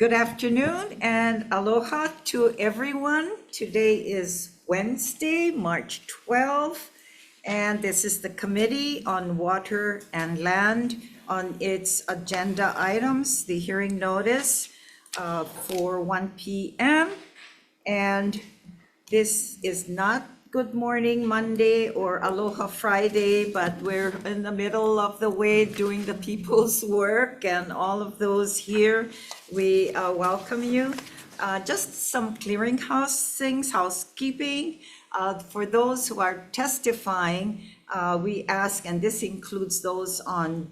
Good afternoon and aloha to everyone. Today is Wednesday, March 12th, and this is the Committee on Water and Land on its agenda items, the hearing notice for 1 p.m. And this is not Good Morning Monday or Aloha Friday, but we're in the middle of the way doing the people's work, and all of those here, we welcome you. Just some clearinghouse things, housekeeping. For those who are testifying, we ask, and this includes those on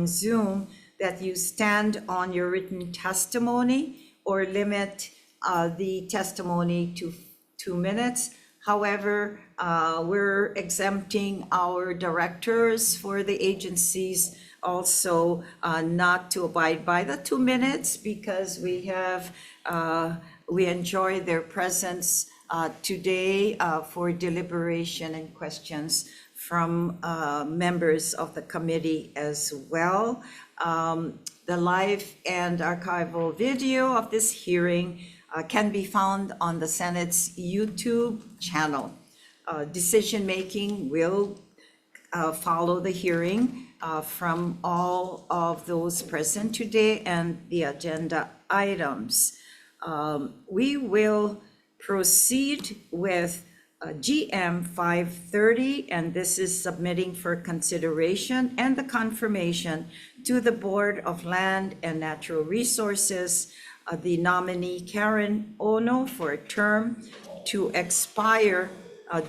Zoom, that you stand on your written testimony or limit the testimony to 2 minutes. However, we're exempting our directors for the agencies also not to abide by the 2 minutes, because we enjoy their presence today for deliberation and questions from members of the committee as well. The live and archival video of this hearing can be found on the Senate's YouTube channel. Decision-making will follow the hearing from all of those present today and the agenda items. We will proceed with GM 530, and this is submitting for consideration and the confirmation to the Board of Land and Natural Resources the nominee Karen Ono for a term to expire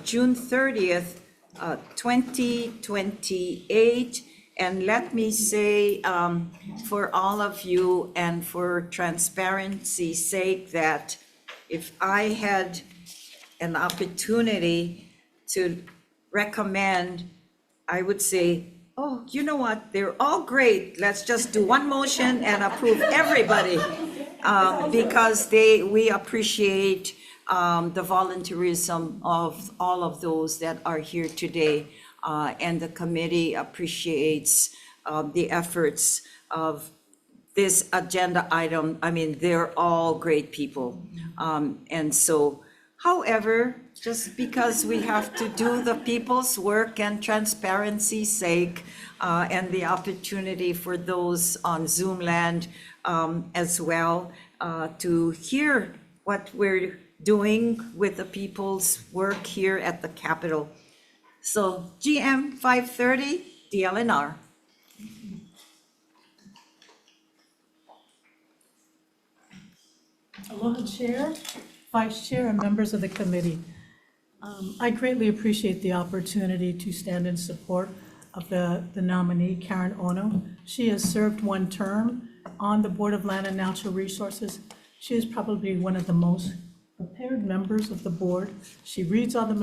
June 30th, 2028. And let me say for all of you and for transparency's sake that if I had an opportunity to recommend, I would say, oh, you know what, they're all great. Let's just do one motion and approve everybody. Because we appreciate the volunteerism of all of those that are here today. And the committee appreciates the efforts of this agenda item. I mean, they're all great people. And so, however, just because we have to do the people's work and transparency's sake, and the opportunity for those on Zoom land as well to hear what we're doing with the people's work here at the Capitol. So GM 530, DLNR. Aloha Chair, Vice Chair, and members of the committee. I greatly appreciate the opportunity to stand in support of the nominee, Karen Ono. She has served one term on the Board of Land and Natural Resources. She is probably one of the most prepared members of the board. She reads all the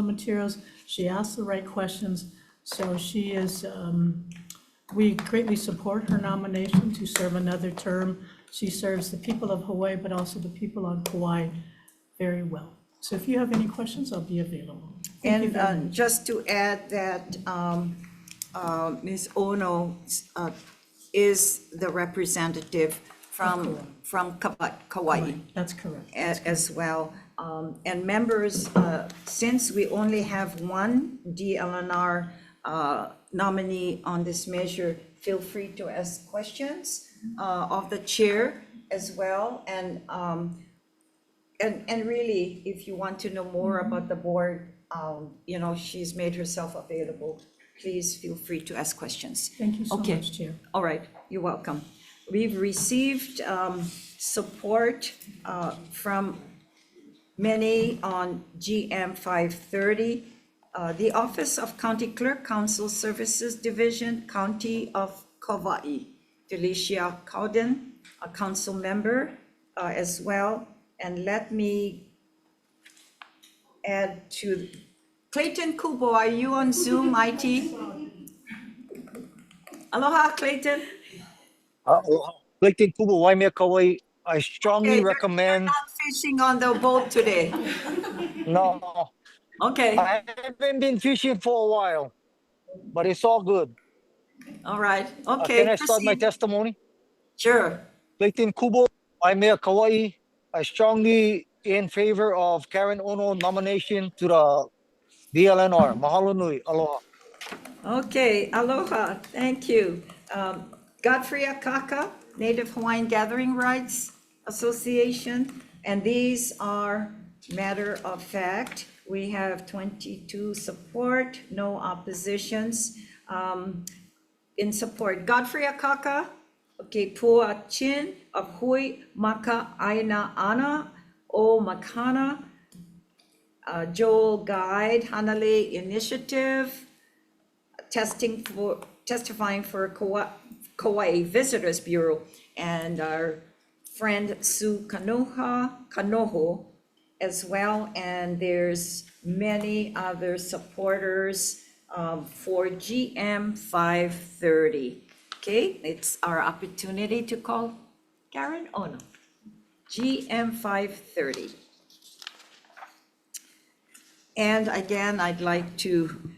materials. She asks the right questions. So she is, we greatly support her nomination to serve another term. She serves the people of Hawaii, but also the people on Kauai very well. So if you have any questions, I'll be available. And just to add that Ms. Ono is the representative from Kauai. That's correct. As well. And members, since we only have one DLNR nominee on this measure, feel free to ask questions of the chair as well. And really, if you want to know more about the board, you know, she's made herself available. Please feel free to ask questions. Thank you so much, Chair. All right, you're welcome. We've received support from many on GM 530. The Office of County Clerk, Council Services Division, County of Hawai'i. Felicia Cowden, a council member as well. And let me add to Clayton Kubo. Are you on Zoom, IT? Aloha, Clayton. Clayton Kubo, Waimea Kauai. I strongly recommend. You're not fishing on the boat today. No. Okay. I haven't been fishing for a while, but it's all good. All right. Okay. Can I start my testimony? Sure. Clayton Kubo, I'm Mayor Kauai. I strongly in favor of Karen Ono nomination to the DLNR. Mahalo nui. Aloha. Okay, aloha, thank you. Godfrey Akaka, Native Hawaiian Gathering Rights Association, and these are matter of fact. We have 22 support, no oppositions. In support, Godfrey Akaka, okay, Pua Chin of Hui Maka Aina Ana O Makana, Joel Guide, Hanale Initiative, testifying for Kauai Visitors Bureau, and our friend Sue Kanoho as well, and there's many other supporters for GM 530. Okay, it's our opportunity to call Karen Ono, GM 530. And again, I'd like to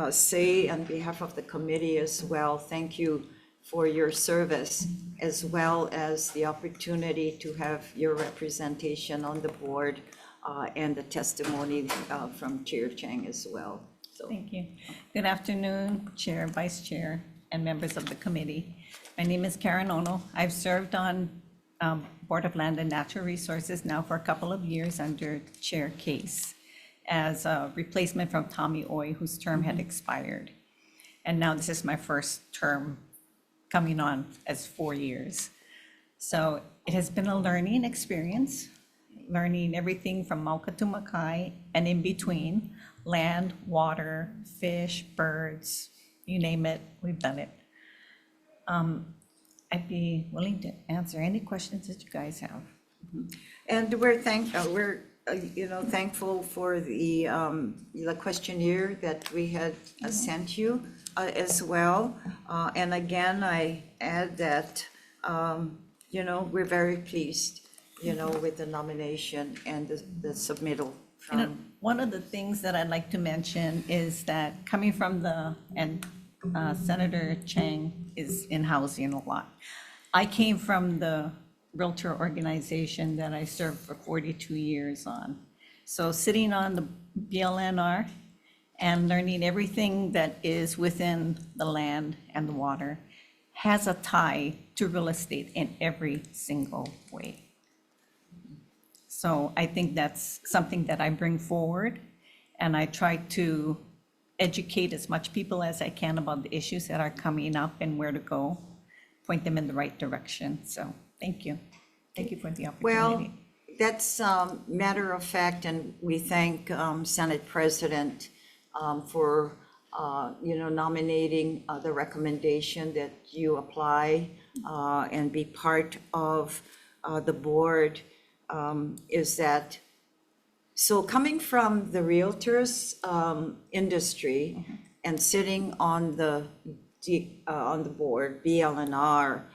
say on behalf of the committee as well, thank you for your service, as well as the opportunity to have your representation on the board and the testimony from Chair Chang as well. So, Thank you. Good afternoon, Chair, Vice Chair, and members of the committee. My name is Karen Ono. I've served on Board of Land and Natural Resources now for a couple of years under Chair Case as a replacement from Tommy Oy, whose term had expired. And now this is my first term coming on as 4 years. So it has been a learning experience, learning everything from Mauka to Makai and in between, land, water, fish, birds, you name it, we've done it. I'd be willing to answer any questions that you guys have. and we're thankful for the questionnaire that we had sent you as well. And again, I add that, we're very pleased, with the nomination and the submittal from. One of the things that I'd like to mention is that coming from Senator Chang is in housing a lot. I came from the realtor organization that I served for 42 years on. So sitting on the BLNR and learning everything that is within the land and the water has a tie to real estate in every single way. So I think that's something that I bring forward, and I try to educate as much people as I can about the issues that are coming up and where to go, point them in the right direction. So thank you. Thank you for the Well, opportunity. that's matter of fact, and we thank Senate President for, nominating the recommendation that you apply and be part of the board. Is that, so coming from the realtors industry and sitting on the board, BLNR,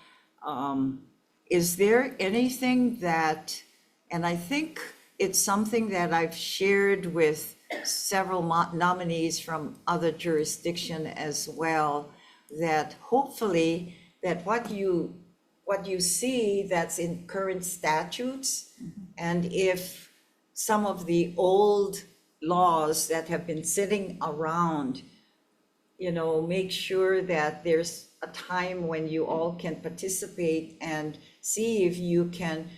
is there anything that, and I think it's something that I've shared with several nominees from other jurisdiction as well, that hopefully that what you see that's in current statutes, and if some of the old laws that have been sitting around, make sure that there's a time when you all can participate and see if you can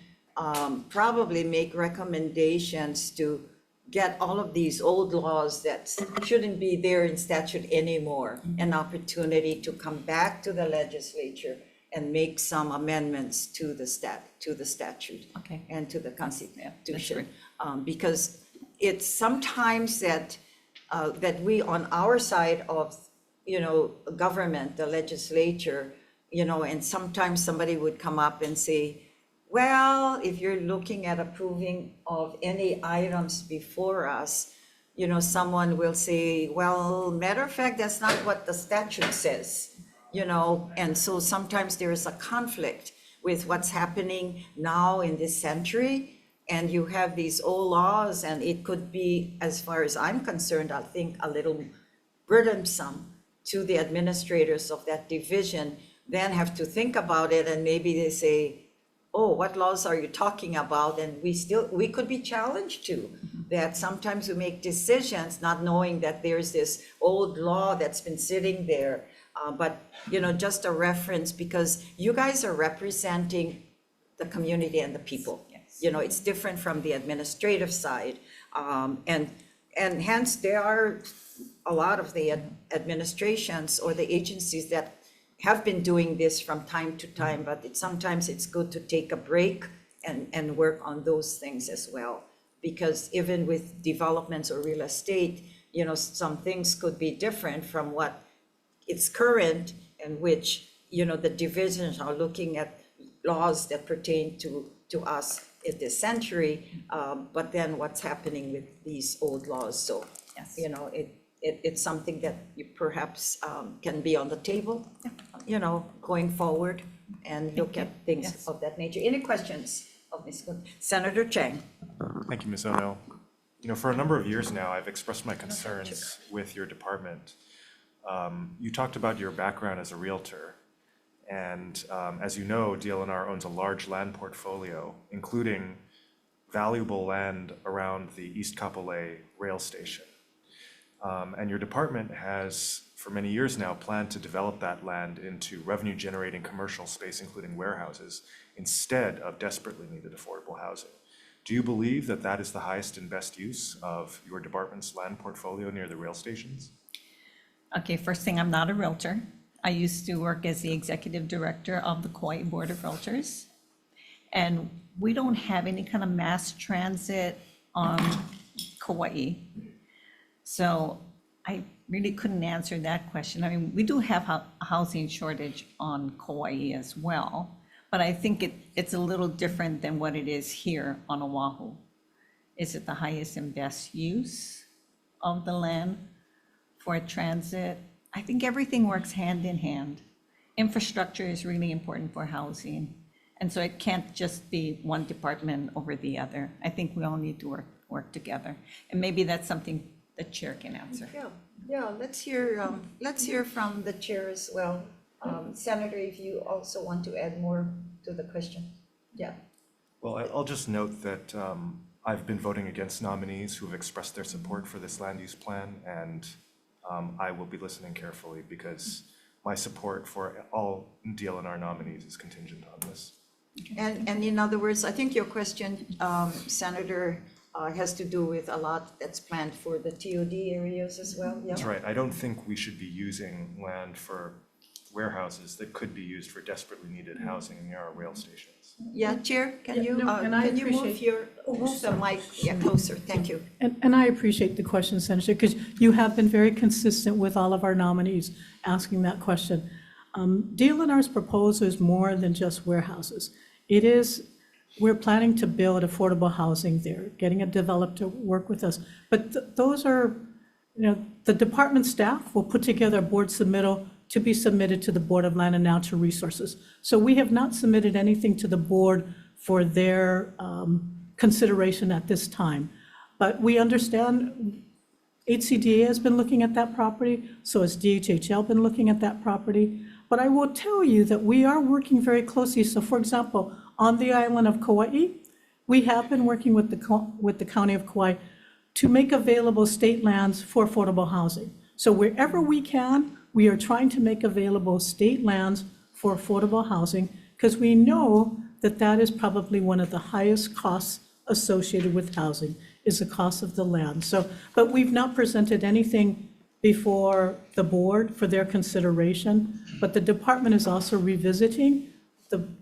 probably make recommendations to get all of these old laws that shouldn't be there in statute anymore, an opportunity to come back to the legislature and make some amendments to the statute. Okay. And to the Constitution. great. Because it's sometimes that we on our side of, government, the legislature, and sometimes somebody would come up and say, well, if you're looking at approving of any items before us, someone will say, well, matter of fact, that's not what the statute says, and so sometimes there is a conflict with what's happening now in this century, and you have these old laws, and it could be, as far as I'm concerned, I think a little burdensome to the administrators of that division, then have to think about it, and maybe they say, oh, what laws are you talking about? And we could be challenged too, that sometimes we make decisions not knowing that there's this old law that's been sitting there. But, just a reference, because you guys are representing the community and the people. Yes. It's different from the administrative side. And hence, there are a lot of the administrations or the agencies that have been doing this from time to time, but sometimes it's good to take a break and work on those things as well. Because even with developments or real estate, some things could be different from what it's current, in which, the divisions are looking at laws that pertain to us in this century, but then what's happening with these old laws. So, Yes. it's something that you perhaps can be on the table, going forward and look at things Yes. of that nature. Any questions of Ms. Kun? Senator Chang? Thank you, Ms. Ono. For a number of years now, I've expressed my concerns with your department. You talked about your background as a realtor, and as you know, DLNR owns a large land portfolio, including valuable land around the East Kapolei rail station. And your department has, for many years now, planned to develop that land into revenue-generating commercial space, including warehouses, instead of desperately needed affordable housing. Do you believe that that is the highest and best use of your department's land portfolio near the rail stations? Okay, first thing, I'm not a realtor. I used to work as the executive director of the Kauai Board of Realtors. And we don't have any kind of mass transit on Kauai. So I really couldn't answer that question. I mean, we do have a housing shortage on Kauai as well, but I think it's a little different than what it is here on Oahu. Is it the highest and best use of the land for transit? I think everything works hand in hand. Infrastructure is really important for housing. And so it can't just be one department over the other. I think we all need to work together. And maybe that's something the chair can answer. Yeah, let's hear from the chair as well. Senator, if you also want to add more to the question. Yeah. Well, I'll just note that I've been voting against nominees who have expressed their support for this land use plan, and I will be listening carefully because my support for all DLNR nominees is contingent on this. And in other words, I think your question, Senator, has to do with a lot that's planned for the TOD areas as well, yeah? That's right. I don't think we should be using land for warehouses that could be used for desperately needed housing near our rail stations. Yeah, Chair, can you, no, and I can you move appreciate- the mic closer? Thank you. And I appreciate the question, Senator, because you have been very consistent with all of our nominees asking that question. DLNR's proposal is more than just warehouses. We're planning to build affordable housing there, getting a developer to work with us. But those are, the department staff will put together a board submittal to be submitted to the Board of Land and Natural Resources. So we have not submitted anything to the board for their consideration at this time. But we understand HCDA has been looking at that property, so has DHHL been looking at that property. But I will tell you that we are working very closely. So for example, on the island of Kauai, we have been working with the County of Kauai to make available state lands for affordable housing. So wherever we can, we are trying to make available state lands for affordable housing because we know that that is probably one of the highest costs associated with housing is the cost of the land. So, but we've not presented anything before the board for their consideration, but the department is also revisiting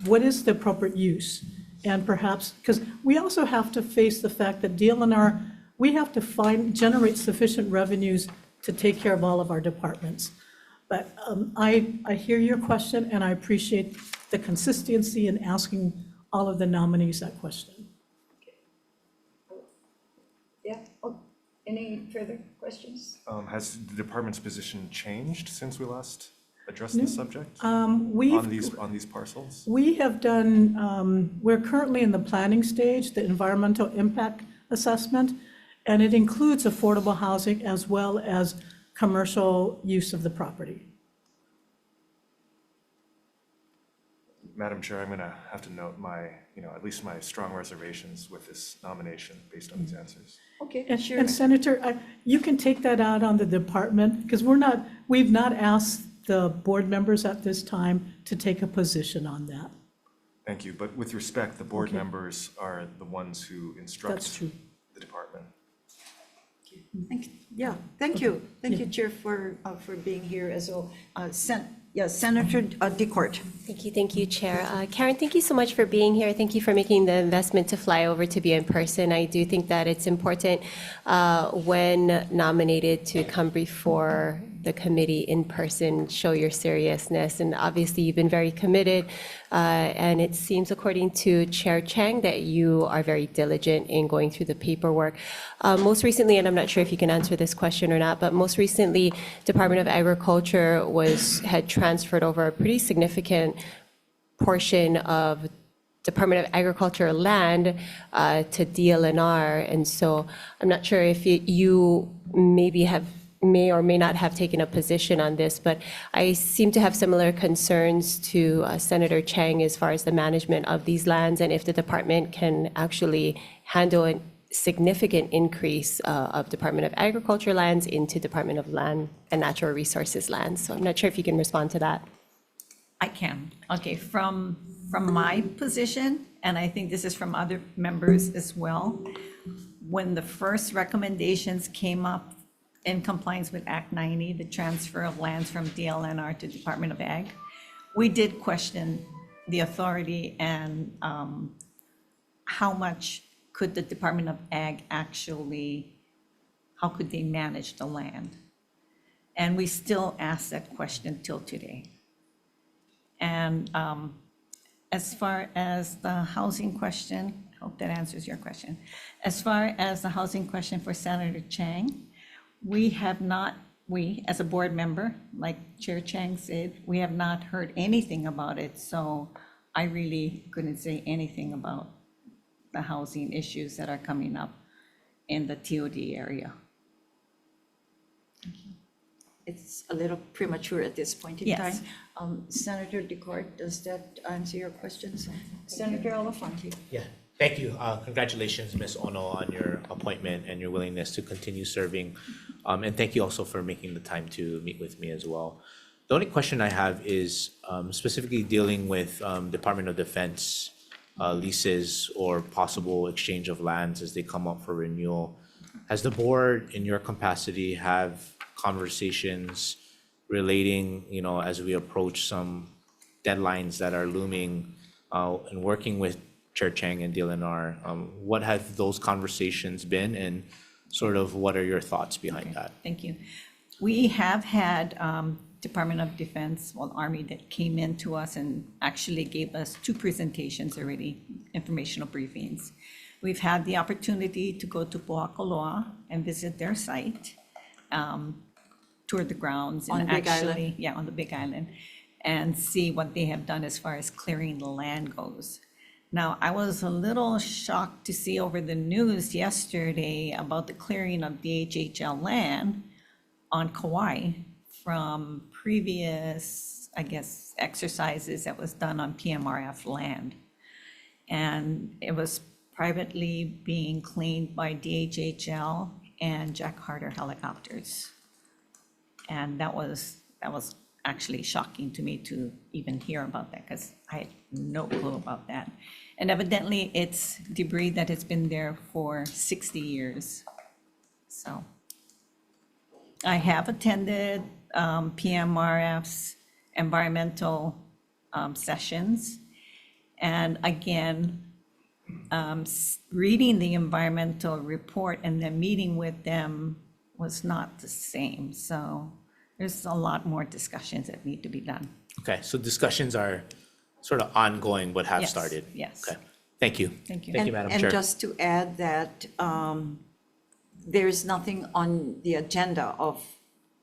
what is the appropriate use. And perhaps, because we also have to face the fact that DLNR, we have to generate sufficient revenues to take care of all of our departments. But I hear your question and I appreciate the consistency in asking all of the nominees that question. Yeah, any further questions? Has the department's position changed since we last addressed this subject We've on these parcels? We have done, we're currently in the planning stage, the environmental impact assessment, and it includes affordable housing as well as commercial use of the property. Madam Chair, I'm going to have to note my, at least my strong reservations with this nomination based on these answers. Okay, And sure. and Senator, you can take that out on the department, because we've not asked the board members at this time to take a position on that. Thank you. But with respect, the board Okay. members are the ones who instruct That's true. the department. Yeah, thank you. Thank you, Chair, for being here as well. Senator Decourt. Thank you, Chair. Karen, thank you so much for being here. Thank you for making the investment to fly over to be in person. I do think that it's important when nominated to come before the committee in person, show your seriousness. And obviously, you've been very committed. And it seems, according to Chair Chang, that you are very diligent in going through the paperwork. Most recently, and I'm not sure if you can answer this question or not, but most recently, Department of Agriculture had transferred over a pretty significant portion of Department of Agriculture land to DLNR. And so I'm not sure if you may or may not have taken a position on this, but I seem to have similar concerns to Senator Chang as far as the management of these lands and if the department can actually handle a significant increase of Department of Agriculture lands into Department of Land and Natural Resources lands. So I'm not sure if you can respond to that. I can. Okay, from my position, and I think this is from other members as well, when the first recommendations came up in compliance with Act 90, the transfer of lands from DLNR to Department of Ag, we did question the authority and how much could the Department of Ag actually, how could they manage the land? And we still ask that question till today. And as far as the housing question, I hope that answers your question. As far as the housing question for Senator Chang, we as a board member, like Chair Chang said, we have not heard anything about it. So I really couldn't say anything about the housing issues that are coming up in the TOD area. It's a little premature at this point in Yes. time. Senator Decourt, does that answer your questions? Senator Elafante? Yeah, thank you. Congratulations, Ms. Ono, on your appointment and your willingness to continue serving. And thank you also for making the time to meet with me as well. The only question I have is specifically dealing with Department of Defense leases or possible exchange of lands as they come up for renewal. Has the board, in your capacity, have conversations relating, as we approach some deadlines that are looming and working with Chair Chang and DLNR, what have those conversations been and sort of what are your thoughts behind that? Thank you. We have had Department of Defense, Army, that came in to us and actually gave us 2 presentations already, informational briefings. We've had the opportunity to go to Po'akoloa and visit their site, tour the grounds. On and Big Island? actually, yeah, on the Big Island, and see what they have done as far as clearing the land goes. Now, I was a little shocked to see over the news yesterday about the clearing of DHHL land on Kauai from previous, I guess, exercises that was done on PMRF land. And it was privately being cleaned by DHHL and Jack Harder helicopters. And that was actually shocking to me to even hear about that, because I had no clue about that. And evidently, it's debris that has been there for 60 years. So I have attended PMRF's environmental sessions. And again, reading the environmental report and then meeting with them was not the same. So there's a lot more discussions that need to be done. Okay, so discussions are sort of ongoing but have Yes, started? yes. Okay, thank you. Thank you. Thank you, Madam Chair. And just to add that there's nothing on the agenda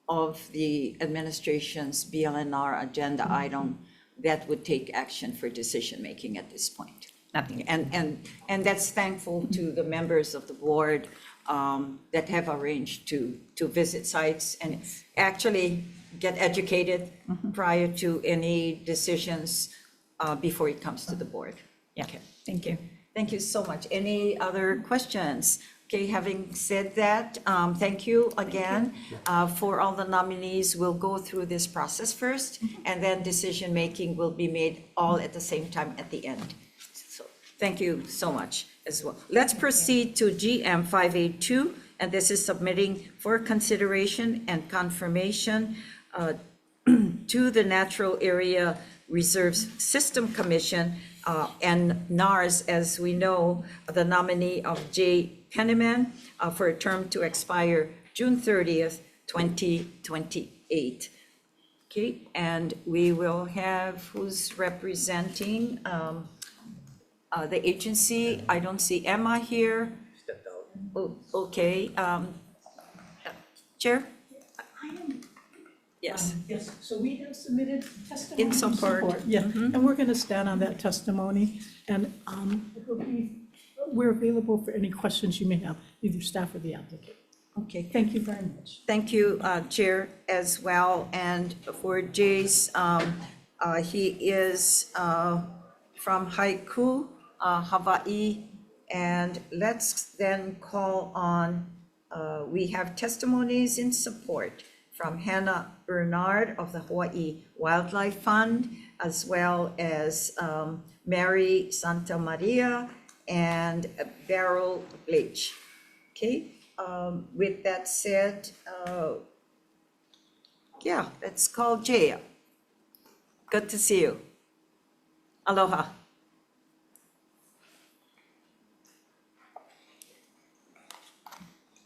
of the administration's BLNR agenda item that would take action for decision-making at this point. Nothing. And that's thankful to the members of the board that have arranged to visit sites and actually get educated prior to any decisions before it comes to the board. Yeah, Okay. thank you. Thank you so much. Any other questions? Okay, having said that, thank you again for all the nominees. We'll go through this process first, and then decision-making will be made all at the same time at the end. So thank you so much as well. Let's proceed to GM 582, and this is submitting for consideration and confirmation to the Natural Area Reserves System Commission and NARS, as we know, the nominee of J. Penniman for a term to expire June 30th, 2028. Okay, and we will have who's representing the agency. I don't see Emma here. Stepped out. Oh, okay, Chair? Yes. Yes, so we have submitted testimony. In support. Yeah, and we're going to stand on that testimony, and we're available for any questions you may have, either staff or the applicant. Okay, Thank you very much. thank you, Chair, as well. And for Jay's, he is from Haiku, Hawaii. And let's then call on, we have testimonies in support from Hannah Bernard of the Hawaii Wildlife Fund, as well as Mary Santa Maria and Beryl Bleach. Okay, with that said, yeah, let's call Jay. Good to see you. Aloha.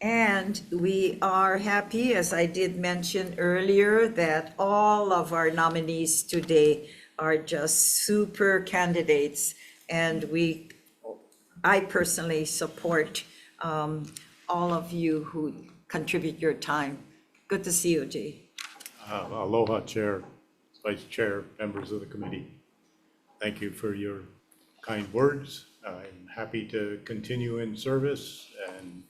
And we are happy, as I did mention earlier, that all of our nominees today are just super candidates. And I personally support all of you who contribute your time. Good to see you, Jay. Aloha, Chair, Vice Chair, members of the committee. Thank you for your kind words. I'm happy to continue in service and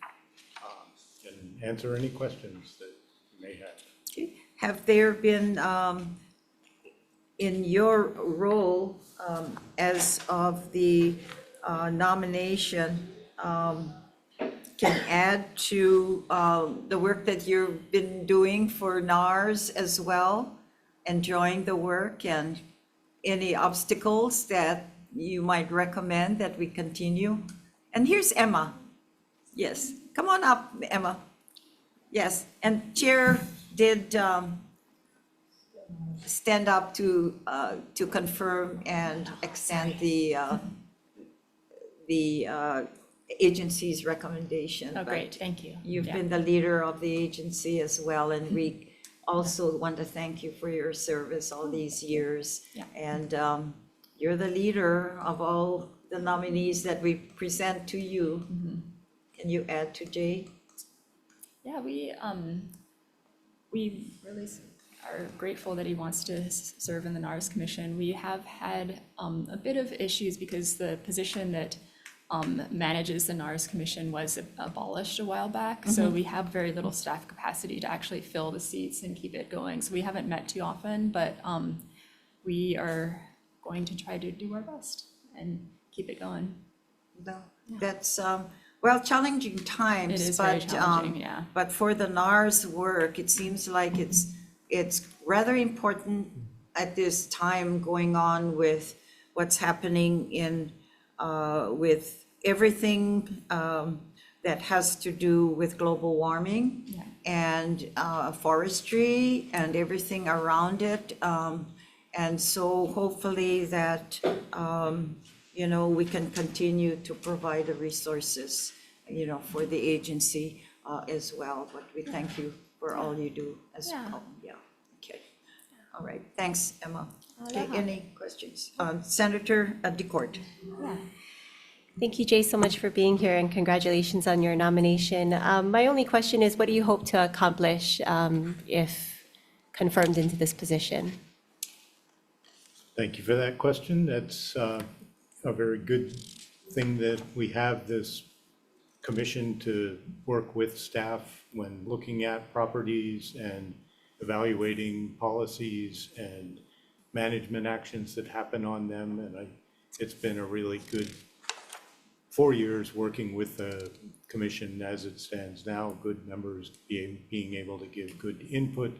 can answer any questions that you may have. Okay. Have there been, in your role as of the nomination, can add to the work that you've been doing for NARS as well, enjoying the work, and any obstacles that you might recommend that we continue? And here's Emma. Yes, come on up, Emma. Yes, and Chair did stand up to confirm and extend the agency's recommendation. Oh, great, but thank you. You've Yeah. been the leader of the agency as well, and we also want to thank you for your service all these years. Yeah. And you're the leader of all the nominees that we present to you. Can you add to Jay? Yeah, we really are grateful that he wants to serve in the NARS Commission. We have had a bit of issues because the position that manages the NARS Commission was abolished a while back. So we have very little staff capacity to actually fill the seats and keep it going. So we haven't met too often, but we are going to try to do our best and keep it going. No, that's, well, challenging times. It is very but, challenging, yeah. But for the NARS work, it seems like it's rather important at this time going on with what's happening in, with everything that has to do with global warming. Yeah. And forestry and everything around it. And so hopefully that, we can continue to provide the resources, for the agency as well. But we thank you for all you do as Yeah. well. Yeah, okay. All right, thanks, Emma. Okay, Aloha. any questions? Senator DeCourt. Yeah. Thank you, Jay, so much for being here, and congratulations on your nomination. My only question is, what do you hope to accomplish if confirmed into this position? Thank you for that question. That's a very good thing that we have this commission to work with staff when looking at properties and evaluating policies and management actions that happen on them. And it's been a really good 4 years working with the commission as it stands now, good members being able to give good input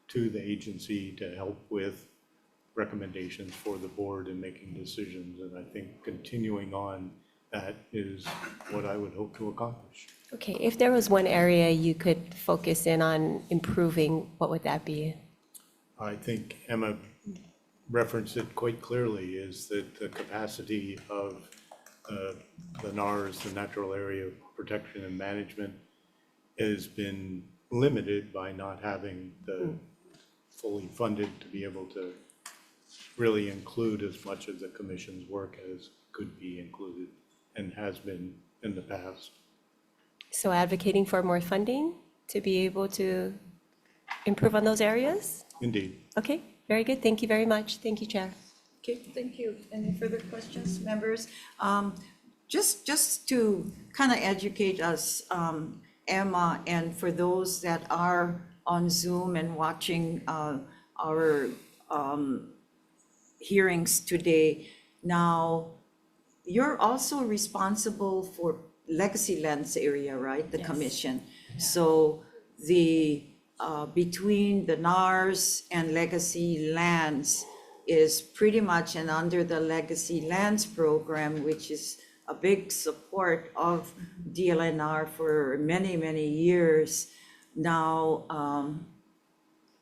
to the agency to help with recommendations for the board in making decisions. And I think continuing on that is what I would hope to accomplish. Okay, if there was one area you could focus in on improving, what would that be? I think Emma referenced it quite clearly, is that the capacity of the NARS, the Natural Area Protection and Management, has been limited by not having the fully funded to be able to really include as much of the commission's work as could be included and has been in the past. So advocating for more funding to be able to improve on those areas? Indeed. Okay, very good. Thank you very much. Thank you, Chair. Okay, thank you. Any further questions, members? Just to kind of educate us, Emma, and for those that are on Zoom and watching our hearings today, now, you're also responsible for Legacy Lands area, right? The commission. So the, between the NARS and Legacy Lands is pretty much, and under the Legacy Lands program, which is a big support of DLNR for many, many years. Now,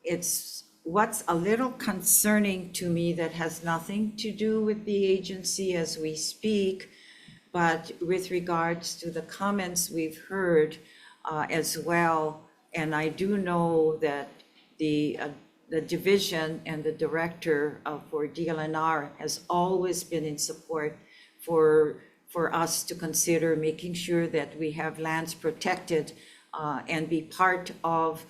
it's what's a little concerning to me that has nothing to do with the agency as we speak, but with regards to the comments we've heard as well. And I do know that the division and the director for DLNR has always been in support for us to consider making sure that we have lands protected and be part of,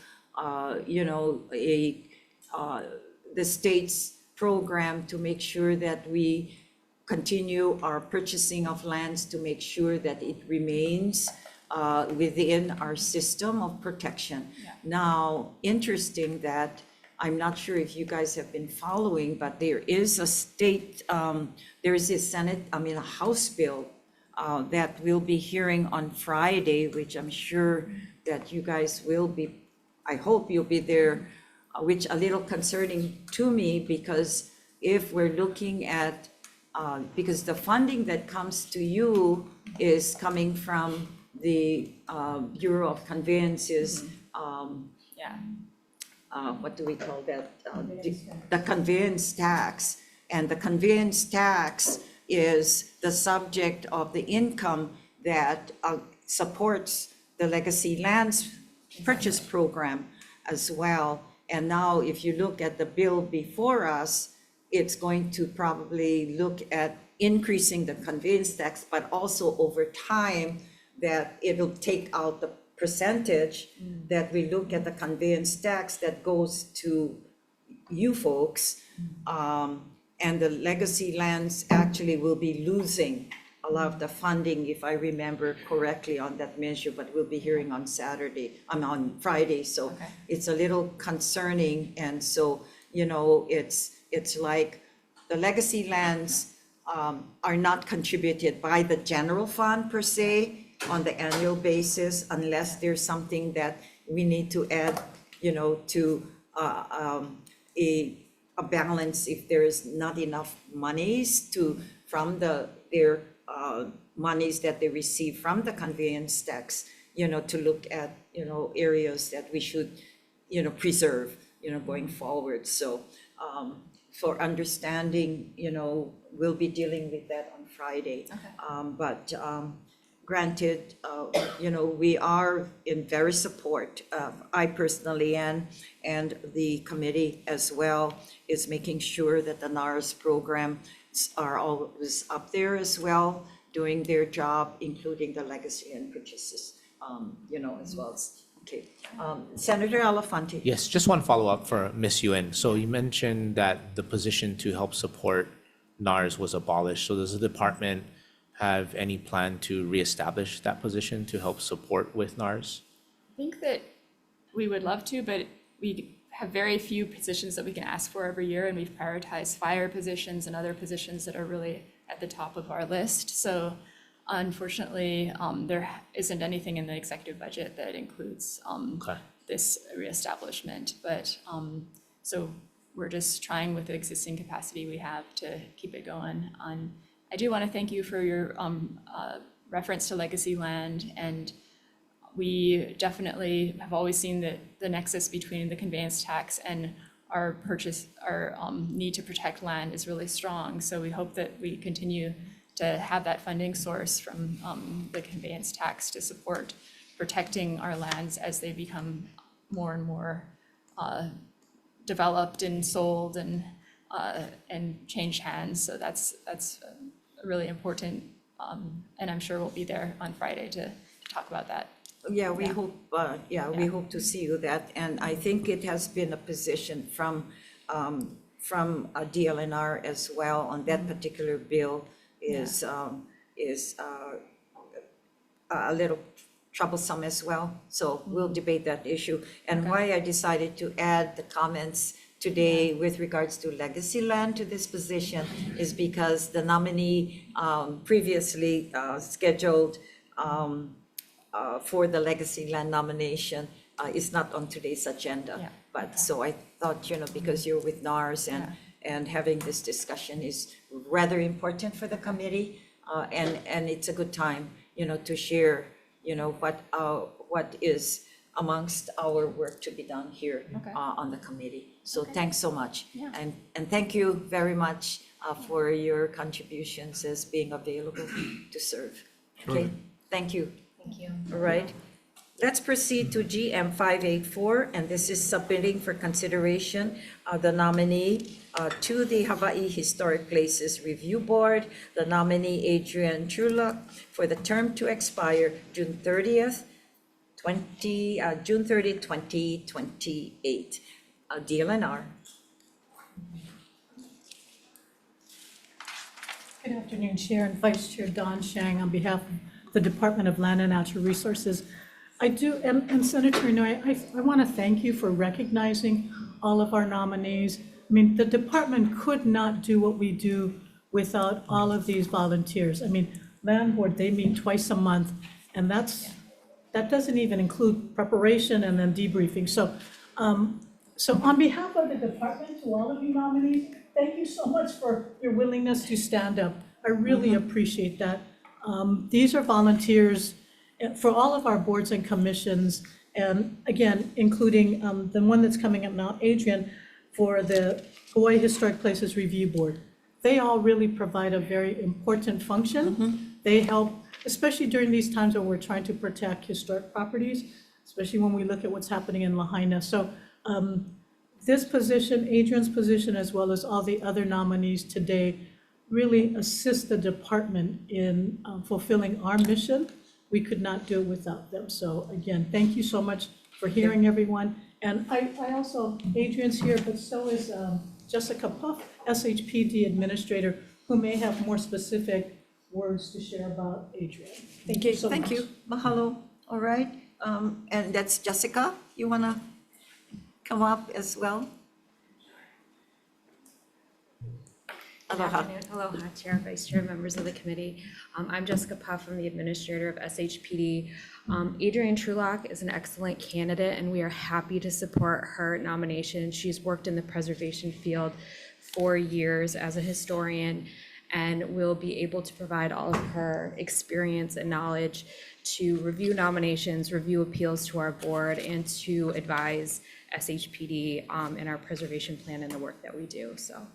the state's program to make sure that we continue our purchasing of lands to make sure that it remains within our system of protection. Now, interesting that I'm not sure if you guys have been following, but there is a state, there is a House bill that we'll be hearing on Friday, which I'm sure that you guys will be, I hope you'll be there, which a little concerning to me, because if we're looking at, because the funding that comes to you is coming from the Bureau of Conveyances, what do we call that? The conveyance tax. And the conveyance tax is the subject of the income that supports the Legacy Lands Purchase Program as well. And now if you look at the bill before us, it's going to probably look at increasing the conveyance tax, but also over time that it'll take out the percentage that we look at the conveyance tax that goes to you folks. And the Legacy Lands actually will be losing a lot of the funding, if I remember correctly, on that measure, but we'll be hearing on on Friday, so it's a little concerning. And so, it's like the Legacy Lands are not contributed by the general fund per se on the annual basis, unless there's something that we need to add, to a balance if there is not enough monies from their monies that they receive from the conveyance tax, to look at, areas that we should, preserve, going forward. So for understanding, we'll be dealing with that on Friday. But granted, we are in very support. I personally and the committee as well is making sure that the NARS program are always up there as well, doing their job, including the legacy and purchases, as well as, okay. Senator Elefante. Yes, just one follow-up for Ms. Yuen. So you mentioned that the position to help support NARS was abolished. So does the department have any plan to reestablish that position to help support with NARS? I think that we would love to, but we have very few positions that we can ask for every year, and we've prioritized fire positions and other positions that are really at the top of our list. So unfortunately, there isn't anything in the executive budget that includes Okay. this reestablishment. But so we're just trying with the existing capacity we have to keep it going. I do want to thank you for your reference to legacy land, and we definitely have always seen the nexus between the conveyance tax and our need to protect land is really strong. So we hope that we continue to have that funding source from the conveyance tax to support protecting our lands as they become more and more developed and sold and change hands. So that's really important, and I'm sure we'll be there on Friday to talk about that. Yeah, we hope, we hope to see you that, and I think it has been a position from DLNR as well on that particular bill is a little troublesome as well. So we'll debate that issue. And why I decided to add the comments today with regards to legacy land to this position is because the nominee previously scheduled for the legacy land nomination is not on today's agenda. Yeah. But so I thought, because you're with NARS and having this discussion is rather important for the committee. And it's a good time, to share, what is amongst our work to be done here on the committee. So thanks so much. Yeah. And thank you very much for your contributions as being available to serve. Okay, thank you. Thank you. All right. Let's proceed to GM 584, and this is submitting for consideration the nominee to the Hawai'i Historic Places Review Board, the nominee Adrian Trulak, for the term to expire June 30th, 2028. DLNR. Good afternoon, Chair and Vice Chair Don Shang, on behalf of the Department of Land and Natural Resources. I do, and Senator Inouye, I want to thank you for recognizing all of our nominees. I mean, the department could not do what we do without all of these volunteers. I mean, Land Board, they meet twice a month, and that doesn't even include preparation and then debriefing. So on behalf of the department, to all of you nominees, thank you so much for your willingness to stand up. I really appreciate that. These are volunteers for all of our boards and commissions, and again, including the one that's coming up now, Adrian, for the Hawaii Historic Places Review Board. They all really provide a very important function. They help, especially during these times when we're trying to protect historic properties, especially when we look at what's happening in Lahaina. So this position, Adrian's position, as well as all the other nominees today, really assist the department in fulfilling our mission. We could not do it without them. So again, thank you so much for hearing everyone. And I also, Adrian's here, but so is Jessica Puff, SHPD Administrator, who may have more specific words to share about Adrian. Thank you so much. Thank you. Mahalo. All right. And that's Jessica. You want to come up as well? Good afternoon. Aloha, Chair, Vice Chair, members of the committee. I'm Jessica Puff. I'm the administrator of SHPD. Adrian Trulak is an excellent candidate, and we are happy to support her nomination. She's worked in the preservation field for years as a historian, and will be able to provide all of her experience and knowledge to review nominations, review appeals to our board, and to advise SHPD in our preservation plan and the work that we do. So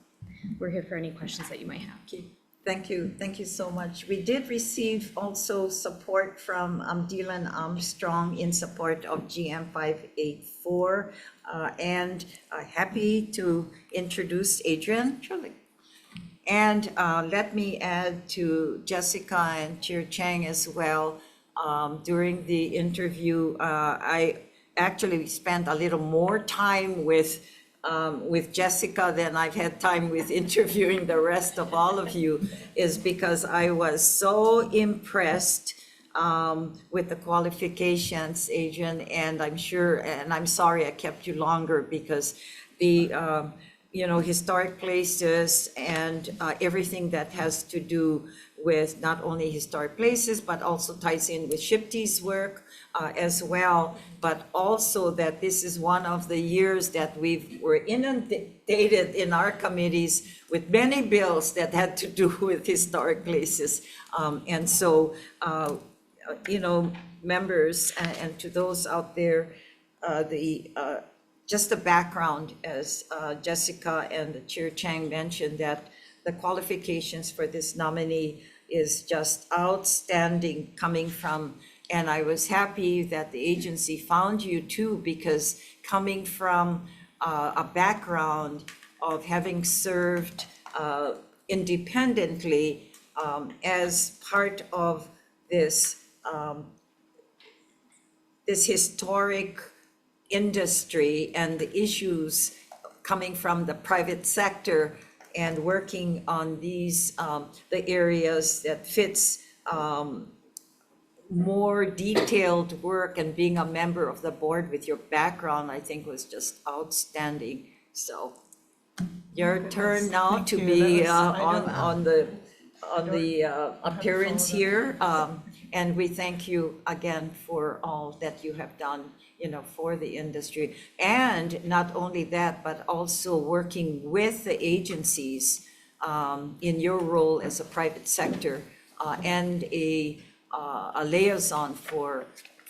we're here for any questions that you might have. Okay. Thank you. Thank you so much. We did receive also support from Dylan Armstrong in support of GM 584, and happy to introduce Adrian Trulak. And let me add to Jessica and Chair Chang as well. During the interview, I actually spent a little more time with Jessica than I've had time with interviewing the rest of all of you, is because I was so impressed with the qualifications, Adrian, and I'm sure, and I'm sorry I kept you longer because the, historic places and everything that has to do with not only historic places, but also ties in with Shipty's work as well. But also that this is one of the years that were inundated in our committees with many bills that had to do with historic places. And so, members and to those out there, just the background, as Jessica and the Chair Chang mentioned, that the qualifications for this nominee is just outstanding coming from, and I was happy that the agency found you too, because coming from a background of having served independently as part of this historic industry and the issues coming from the private sector and working on these, the areas that fits more detailed work, and being a member of the board with your background, I think was just outstanding. So your turn now to Thank you. be That was- on the appearance here. And we thank you again for all that you have done, for the industry. And not only that, but also working with the agencies in your role as a private sector and a liaison for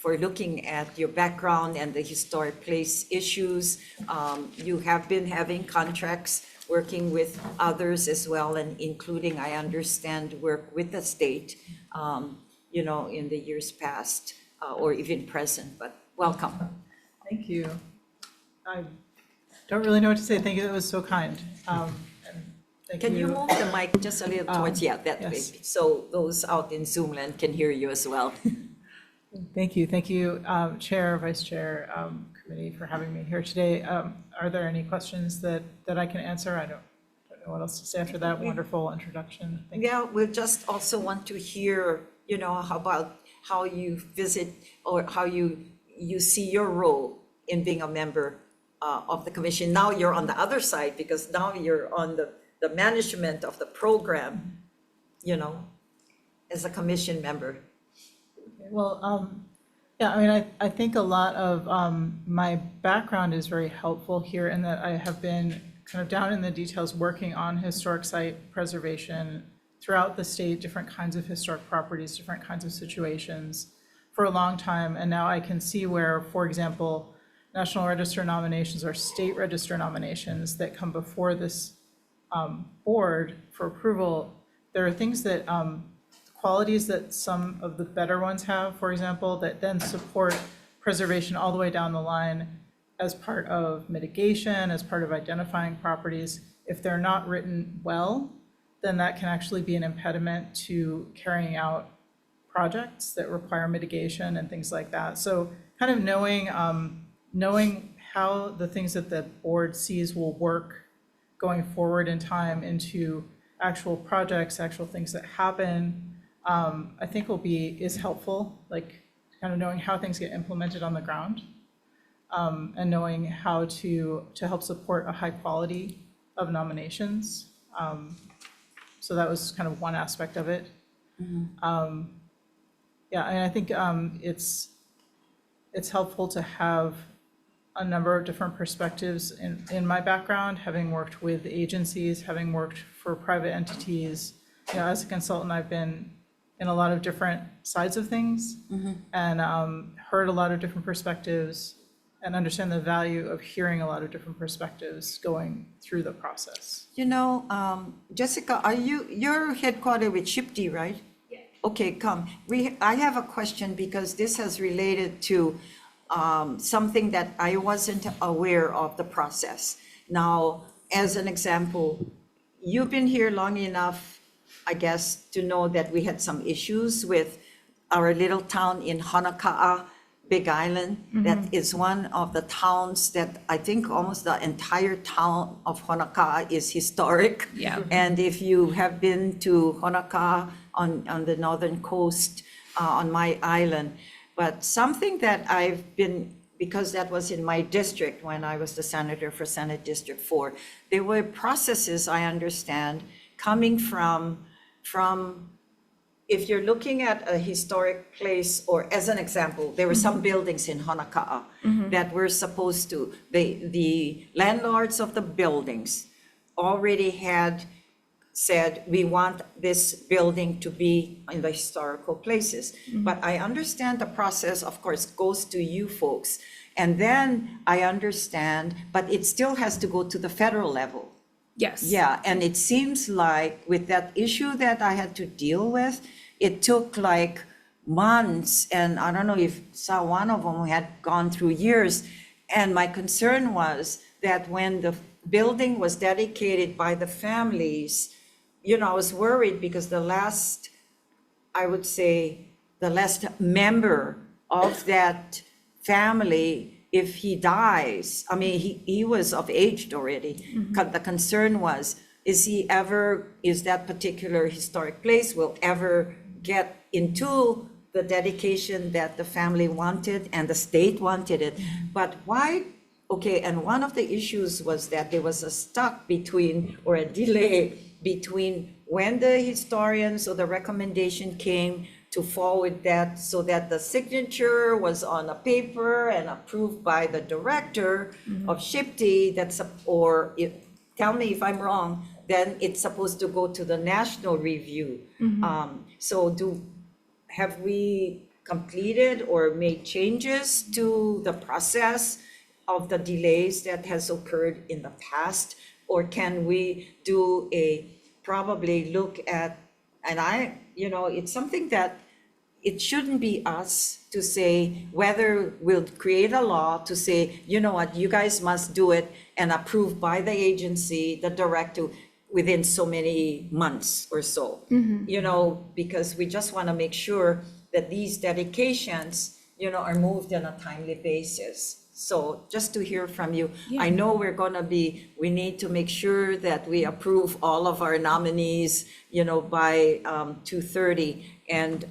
looking at your background and the historic place issues. You have been having contracts, working with others as well, and including, I understand, work with the state, in the years past or even present, but welcome. Thank you. I don't really know what to say. Thank you. That was so kind. And thank Can you move the mic just a little towards, that way, yes. so those out in Zoom land can hear you as well. Thank you. Thank you, Chair, Vice Chair, Committee, for having me here today. Are there any questions that I can answer? I don't know what else to say after that wonderful introduction. Thank you. Yeah, we just also want to hear, how about how you visit or how you see your role in being a member of the commission. Now you're on the other side because now you're on the management of the program, as a commission member. Well, yeah, I mean, I think a lot of my background is very helpful here in that I have been kind of down in the details working on historic site preservation throughout the state, different kinds of historic properties, different kinds of situations for a long time. And now I can see where, for example, National Register nominations or state register nominations that come before this board for approval, there are things that qualities that some of the better ones have, for example, that then support preservation all the way down the line as part of mitigation, as part of identifying properties. If they're not written well, then that can actually be an impediment to carrying out projects that require mitigation and things like that. So kind of knowing how the things that the board sees will work going forward in time into actual projects, actual things that happen, I think is helpful, like kind of knowing how things get implemented on the ground, and knowing how to help support a high quality of nominations. So that was kind of one aspect of it. Yeah, and I think it's helpful to have a number of different perspectives in my background, having worked with agencies, having worked for private entities. As a consultant, I've been in a lot of different sides of things and heard a lot of different perspectives and understand the value of hearing a lot of different perspectives going through the process. Jessica, you're headquartered with Shipty, right? Yeah. Okay, come. I have a question because this has related to something that I wasn't aware of the process. Now, as an example, you've been here long enough, I guess, to know that we had some issues with our little town in Honoka'a, Big Island. That is one of the towns that I think almost the entire town of Honoka'a is historic. Yeah. And if you have been to Honoka'a on the northern coast, on my island. But something that I've been, because that was in my district when I was the senator for Senate District 4, there were processes, I understand, coming from if you're looking at a historic place, or as an example, there were some buildings in Honaka'a that were supposed to, the landlords of the buildings already had said, we want this building to be in the historical places. But I understand the process, of course, goes to you folks. And then I understand, but it still has to go to the federal level. Yes. Yeah, and it seems like with that issue that I had to deal with, it took like months, and I don't know if saw one of them had gone through years. And my concern was that when the building was dedicated by the families, you know, I was worried because the last, I would say, the last member of that family, if he dies, I mean, he was of age already. The concern was, is that particular historic place will ever get into the dedication that the family wanted and the state wanted it? But why? Okay, and one of the issues was that there was a stuck between, or a delay between when the historians or the recommendation came to forward that, so that the signature was on a paper and approved by the director of SHPT, tell me if I'm wrong, then it's supposed to go to the national review. So have we completed or made changes to the process of the delays that has occurred in the past? Or can we do probably look at, and it's something that it shouldn't be us to say whether we'll create a law to say, you know what, you guys must do it and approved by the agency, the director, within so many months or so. Because we just want to make sure that these dedications, are moved on a timely basis. So just to hear from you, I know we need to make sure that we approve all of our nominees, by 2:30. And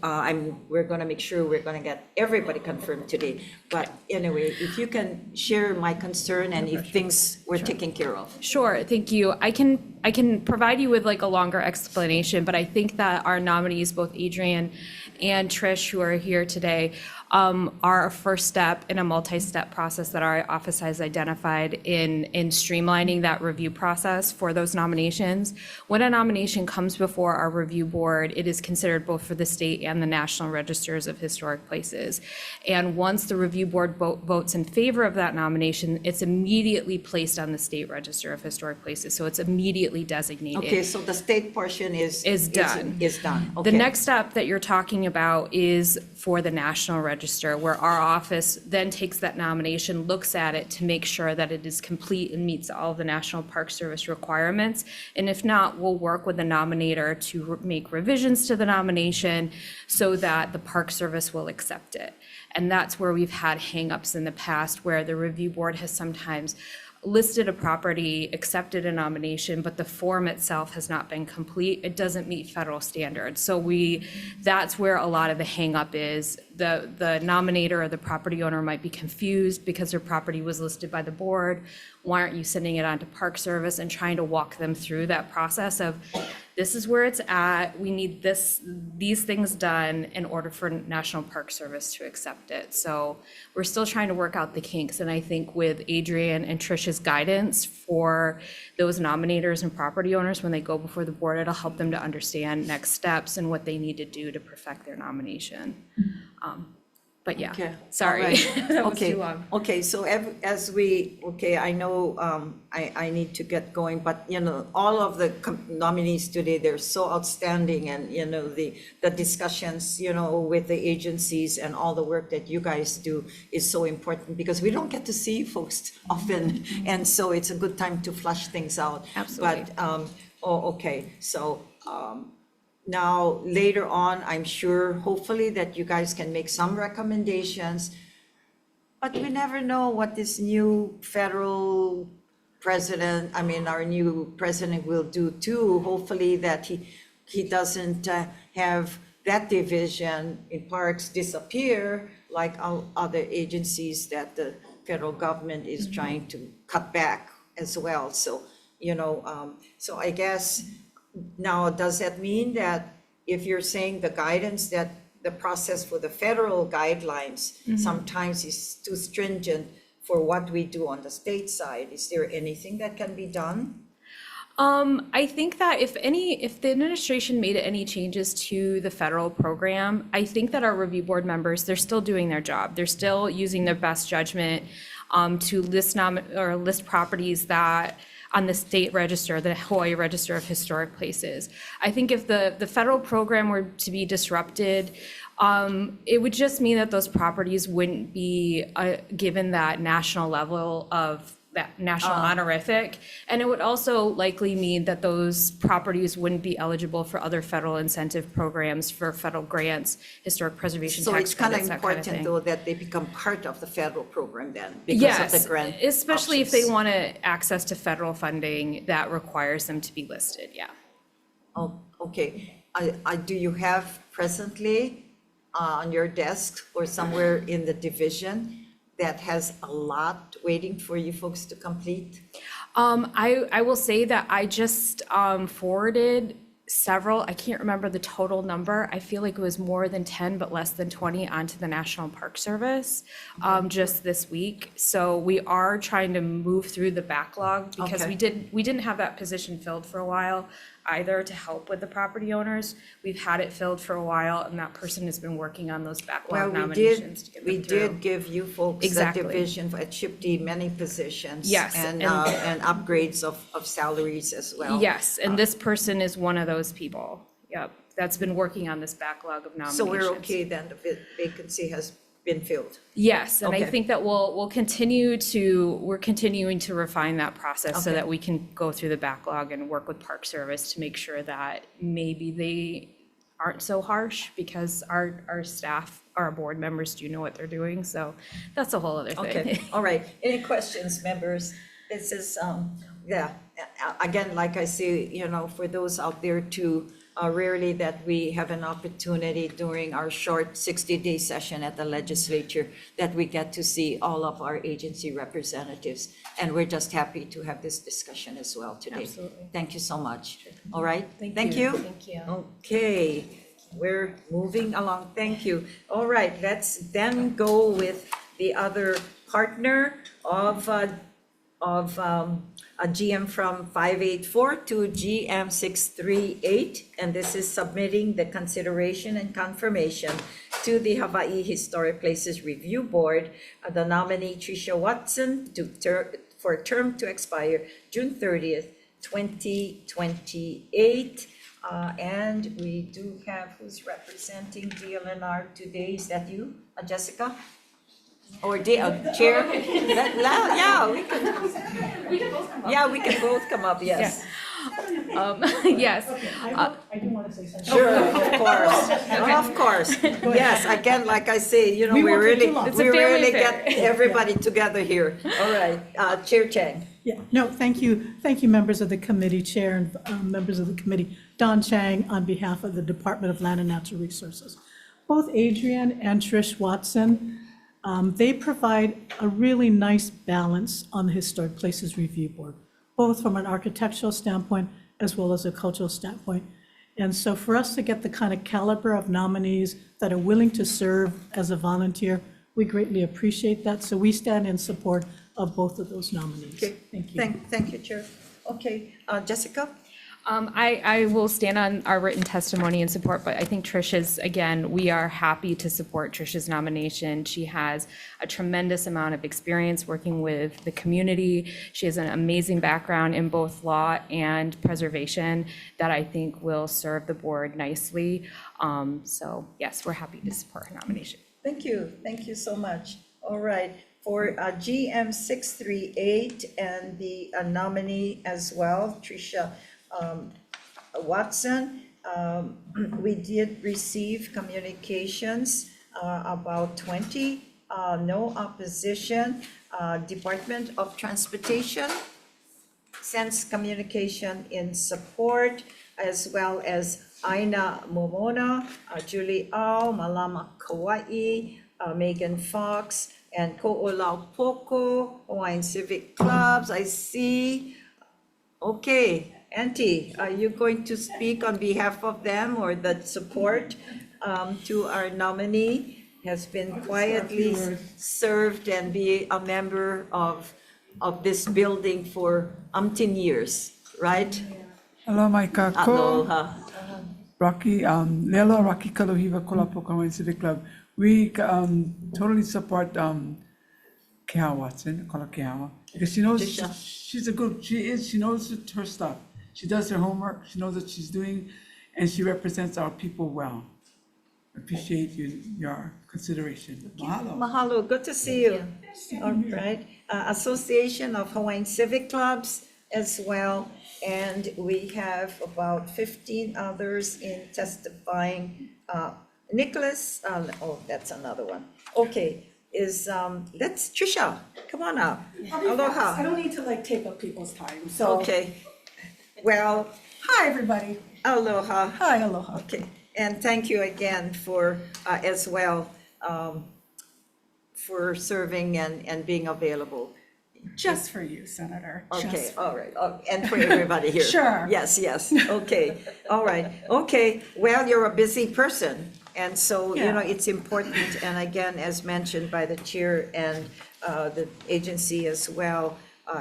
we're going to make sure we're going to get everybody confirmed today. But anyway, if you can share my concern and if things were taken care of. Sure, thank you. I can provide you with like a longer explanation, but I think that our nominees, both Adrian and Trish, who are here today, are a first step in a multi-step process that our office has identified in streamlining that review process for those nominations. When a nomination comes before our review board, it is considered both for the state and the National Registers of Historic Places. And once the review board votes in favor of that nomination, it's immediately placed on the State Register of Historic Places. So it's immediately designated. Okay, so the state portion is done. Is done. Okay. The next step that you're talking about is for the National Register, where our office then takes that nomination, looks at it to make sure that it is complete and meets all of the National Park Service requirements. And if not, we'll work with the nominator to make revisions to the nomination so that the Park Service will accept it. And that's where we've had hangups in the past, where the review board has sometimes listed a property, accepted a nomination, but the form itself has not been complete. It doesn't meet federal standards. So that's where a lot of the hangup is. The nominator or the property owner might be confused because their property was listed by the board. Why aren't you sending it on to Park Service, and trying to walk them through that process of, this is where it's at, we need these things done in order for National Park Service to accept it. So we're still trying to work out the kinks, and I think with Adrian and Trish's guidance for those nominators and property owners, when they go before the board, it'll help them to understand next steps and what they need to do to perfect their nomination. But yeah, Okay. sorry, All right. that was Okay. too long. Okay, so I know I need to get going, but all of the nominees today, they're so outstanding, and the discussions with the agencies and all the work that you guys do is so important, because we don't get to see folks often, and so it's a good time to flush things out. Absolutely. But okay, so now, later on, I'm sure, hopefully, that you guys can make some recommendations, but we never know what this new federal president, our new president will do too. Hopefully that he doesn't have that division in parks disappear, like all other agencies that the federal government is trying to cut back as well. So, so I guess now, does that mean that if you're saying the guidance that the process for the federal guidelines sometimes is too stringent for what we do on the state side, is there anything that can be done? I think that if the administration made any changes to the federal program, I think that our review board members, they're still doing their job. They're still using their best judgment to list properties that on the state register, the Hawaii Register of Historic Places. I think if the federal program were to be disrupted, it would just mean that those properties wouldn't be given that national level of that national honorific. And it would also likely mean that those properties wouldn't be eligible for other federal incentive programs, for federal grants, historic preservation So tax it's kind of credits, that kind of important thing. though that they become part of the federal program then, because Yes, of the grant especially if they options. want to access to federal funding that requires them to be listed, yeah. Oh, okay. Do you have presently on your desk or somewhere in the division that has a lot waiting for you folks to complete? I will say that I just forwarded several, I can't remember the total number. I feel like it was more than 10, but less than 20 onto the National Park Service just this week. So we are trying to move through the backlog because Okay. we didn't have that position filled for a while either to help with the property owners. We've had it filled for a while and that person has been working on those backlog Well, nominations to get them we through. did give you folks a Exactly. division at SHPD many positions. Yes, And and- upgrades of salaries as well. Yes, and this person is one of those people. Yep, that's been working on this backlog of nominations. So we're okay then, the vacancy has been filled. Yes, and I Okay. think that we're continuing to refine that process so Okay. that we can go through the backlog and work with Park Service to make sure that maybe they aren't so harsh because our staff, our board members do know what they're doing, so that's a whole other thing. Okay, all right. Any questions, members? This is, again, like I say, for those out there too, rarely that we have an opportunity during our short 60-day session at the legislature that we get to see all of our agency representatives. And we're just happy to have this discussion as well today. Absolutely. Thank you so much. All right? Thank you. Thank you. Okay, we're moving along. Thank you. All right, let's then go with the other partner of a GM from 584 to GM 638, and this is submitting the consideration and confirmation to the Hawaii Historic Places Review Board, the nominee Tricia Watson for a term to expire June 30th, 2028. And we do have who's representing DLNR today. Is that you, Jessica? Or Chair? Yeah, we can. Yeah, we can both come up, yes. Yes. I do want to say something. Sure, of course. Yes, again, like I say, we won't take really, too long. It's a we family really affair. get everybody together here. All right, Chair Chang. Yeah, no, thank you, members of the committee, Chair and members of the committee. Don Chang on behalf of the Department of Land and Natural Resources. Both Adrian and Trish Watson, they provide a really nice balance on the Historic Places Review Board, both from an architectural standpoint as well as a cultural standpoint. And so for us to get the kind of caliber of nominees that are willing to serve as a volunteer, we greatly appreciate that. So we stand in support of both of those nominees. Okay, Thank you. Thank you, Chair. Okay, Jessica? I will stand on our written testimony and support, but I think Tricia's, again, we are happy to support Tricia's nomination. She has a tremendous amount of experience working with the community. She has an amazing background in both law and preservation that I think will serve the board nicely. So yes, we're happy to support her nomination. Thank you so much. All right, for GM 638 and the nominee as well, Tricia Watson, we did receive communications, about 20, no opposition. Department of Transportation sends communication in support, as well as Aina Momona, Julie Au, Malama Kauai, Megan Fox, and Ko'olaupoko, Hawaiian Civic Clubs, I see. Okay, Auntie, are you going to speak on behalf of them or the support to our nominee? Has been quietly served and be a member of this building for umpteen years, right? Aloha mai kākou. Aloha. Rocky, Lelo Rocky Kaluhiwa Kolapoka Hawaiian Civic Club. We totally support Kehawa Watson, call her Kehawa, because she knows she knows her stuff. She does her homework, she knows what she's doing, and she represents our people well. Appreciate your consideration. Mahalo. Mahalo, good to see you. All right, Association of Hawaiian Civic Clubs as well. And we have about 15 others in testifying. Nicholas, that's another one. Okay, let's, Trisha, come on up. Aloha. I don't need to take up people's time, so. Okay, well, Hi, everybody. aloha. Hi, aloha. Okay, and thank you again for, as well, for serving and being available. Just for you, Senator. Okay, all right, and for everybody here. Sure. Yes, okay, all right, okay, well, you're a busy person, and so, it's important, and again, as mentioned by the chair and the agency as well,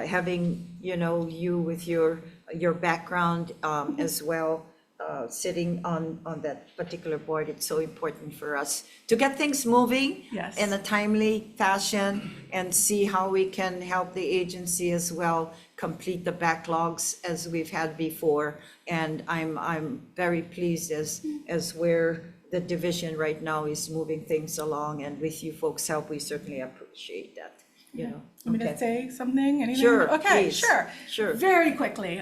having, you with your background as well, sitting on that particular board, it's so important for us to get things moving Yes. in a timely fashion and see how we can help the agency as well complete the backlogs as we've had before. And I'm very pleased as where the division right now is moving things along, and with you folks' help, we certainly appreciate that, Want me to Okay. say something? Anything? Sure, Okay, please. sure. Sure. Very quickly.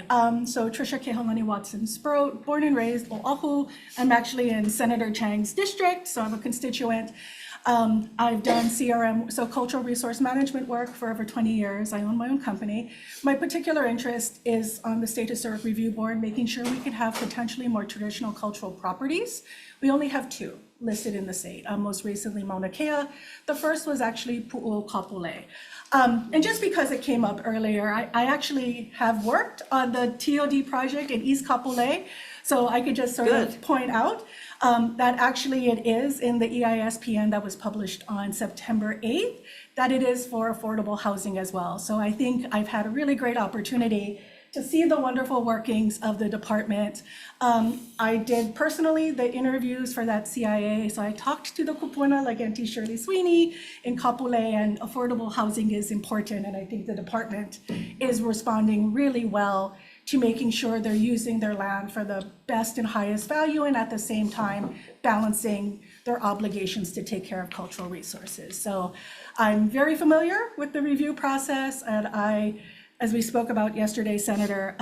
So Tricia Kehaulani Watson Sproat, born and raised Oahu. I'm actually in Senator Chang's district, so I'm a constituent. I've done CRM, so cultural resource management work for over 20 years. I own my own company. My particular interest is on the State Historic Review Board, making sure we could have potentially more traditional cultural properties. We only have 2 listed in the state, most recently Mauna Kea. The first was actually Pu'uokapule. And just because it came up earlier, I actually have worked on the TOD project in East Kapolei, so I could just sort of Good. point out that actually it is in the EISPN that was published on September 8th, that it is for affordable housing as well. So I think I've had a really great opportunity to see the wonderful workings of the department. I did personally the interviews for that CIA, so I talked to the kupuna like Auntie Shirley Sweeney in Kapolei, and affordable housing is important, and I think the department is responding really well to making sure they're using their land for the best and highest value, and at the same time balancing their obligations to take care of cultural resources. So I'm very familiar with the review process, and as we spoke about yesterday, Senator,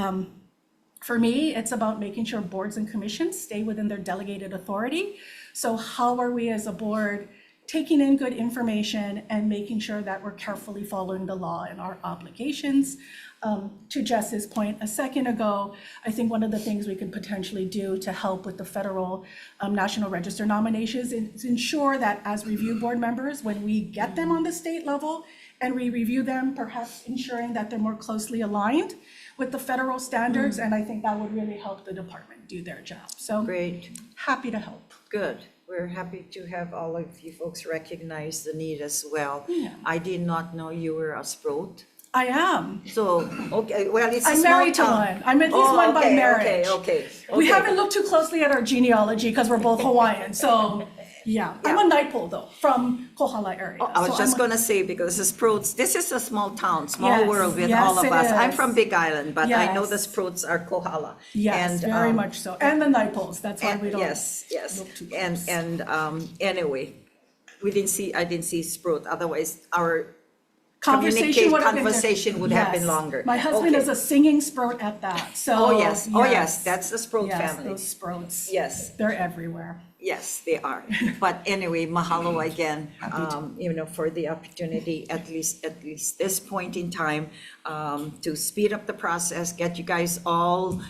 for me, it's about making sure boards and commissions stay within their delegated authority. So how are we as a board taking in good information and making sure that we're carefully following the law and our obligations? To Jess's point a second ago, I think one of the things we could potentially do to help with the federal National Register nominations is ensure that as review board members, when we get them on the state level and we review them, perhaps ensuring that they're more closely aligned with the federal standards, and I think that would really help the department do their job. So Great. happy to help. Good. We're happy to have all of you folks recognize the need as well. Yeah. I did not know you were a Sproat. I am. So, okay, well, it's a I'm small married to town. one. I'm at least one by marriage. Okay. We haven't looked too closely at our genealogy because we're both Hawaiian, so yeah. I'm a Naipo though, from Kohala area. I was So just I'm a- gonna say, because the Sproats, this is a small town, small Yes, world with yes, all of it us. I'm is. from Big Island, but I know the Yes. Sproats are Kohala. Yes, And, very much so. And the Naipos, that's why we don't. Yes, look too and, close. and, anyway, I didn't see Sproat, otherwise our Conversation would have been conversation would have been Yes. longer. My husband Okay. is a singing Sproat at that, so. Oh, yes, that's the Sproat Yes, family. those Sproats. Yes. They're everywhere. Yes, they are. But anyway, mahalo again, for the opportunity, at least this point in time, to speed up the process, get you guys all